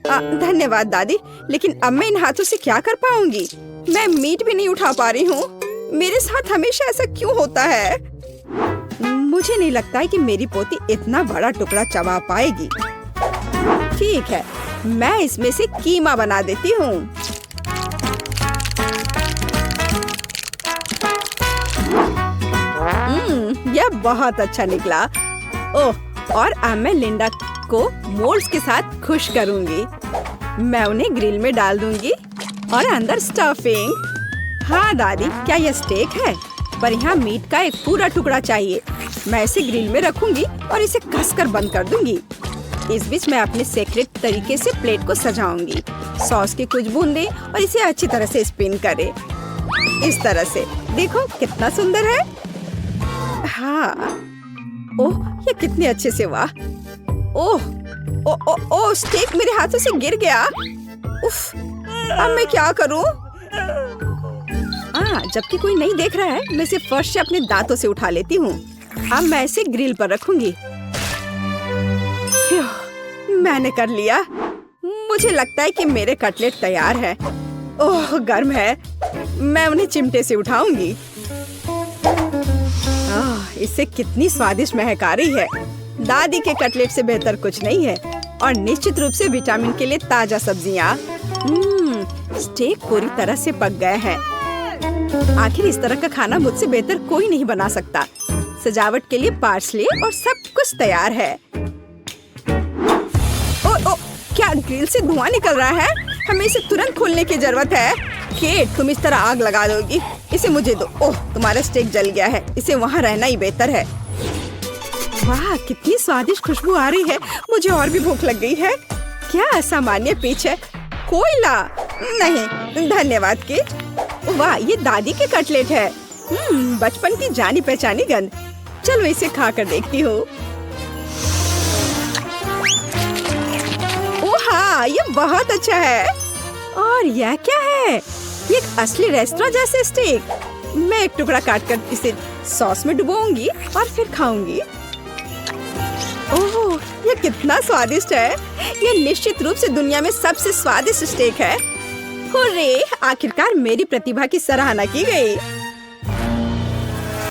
धन्यवाद दादी, लेकिन अब मैं इन हाथों से क्या कर पाऊंगी? मैं मीट भी नहीं उठा पा रही हूँ। मेरे साथ हमेशा ऐसा क्यों होता है? मुझे नहीं लगता है कि मेरी पोती इतना बड़ा टुकड़ा चबा पाएगी। ठीक है, मैं इसमें से कीमा बना देती हूँ। यह बहुत अच्छा निकला। ओह, और अब मैं लिंडा को मोल्ड्स के साथ खुश करूंगी। मैं उन्हें ग्रिल में डाल दूंगी और अंदर स्टफिंग। हाँ दादी, क्या यह स्टेक है? पर यहाँ मीट का एक पूरा टुकड़ा चाहिए। मैं इसे ग्रिल में रखूंगी और इसे कसकर बंद कर दूंगी। इस बीच मैं अपने सीक्रेट तरीके से प्लेट को सजाऊंगी। सॉस की कुछ बूंदें और इसे अच्छी तरह से स्पिन करें। इस तरह से देखो कितना सुंदर है। हाँ, ओह, ये कितने अच्छे से हुआ। ओह, ओह, स्टेक मेरे हाथों से गिर गया। उफ, अब मैं क्या करूं? जबकि कोई नहीं देख रहा है, मैं इसे फर्श से अपने दांतों से उठा लेती हूँ। अब मैं इसे ग्रिल पर रखूंगी। मैंने कर लिया। मुझे लगता है कि मेरे कटलेट तैयार है। ओह, गर्म है। मैं उन्हें चिमटे से उठाऊंगी। इससे कितनी स्वादिष्ट महक आ रही है। दादी के कटलेट से बेहतर कुछ नहीं है। और निश्चित रूप से विटामिन के लिए ताजा सब्जियाँ। स्टेक पूरी तरह से पक गए हैं। आखिर इस तरह का खाना मुझसे बेहतर कोई नहीं बना सकता। सजावट के लिए पार्सले और सब कुछ तैयार है। ओ, क्या ग्रिल से धुआं निकल रहा है? हमें इसे तुरंत खोलने की जरूरत है। केट, तुम इस तरह आग लगा दोगी? इसे मुझे दो। ओह, तुम्हारा स्टेक जल गया है। इसे वहाँ रहना ही बेहतर है। वाह, कितनी स्वादिष्ट खुशबू आ रही है। मुझे और भी भूख लग गई है। क्या असामान्य पिच है। कोयला नहीं, धन्यवाद केट। वाह, ये दादी के कटलेट है। बचपन की जानी पहचानी गंध। चलो इसे खा कर देखती हूँ। ओह हाँ, ये बहुत अच्छा है। और यह क्या है? ये एक असली रेस्टोरेंट जैसे स्टेक। मैं एक टुकड़ा काट कर इसे सॉस में डुबोऊंगी और फिर खाऊंगी। ओह, ये कितना स्वादिष्ट है। ये निश्चित रूप से दुनिया में सबसे स्वादिष्ट स्टेक है। हुर्रे, आखिरकार मेरी प्रतिभा की सराहना की गई।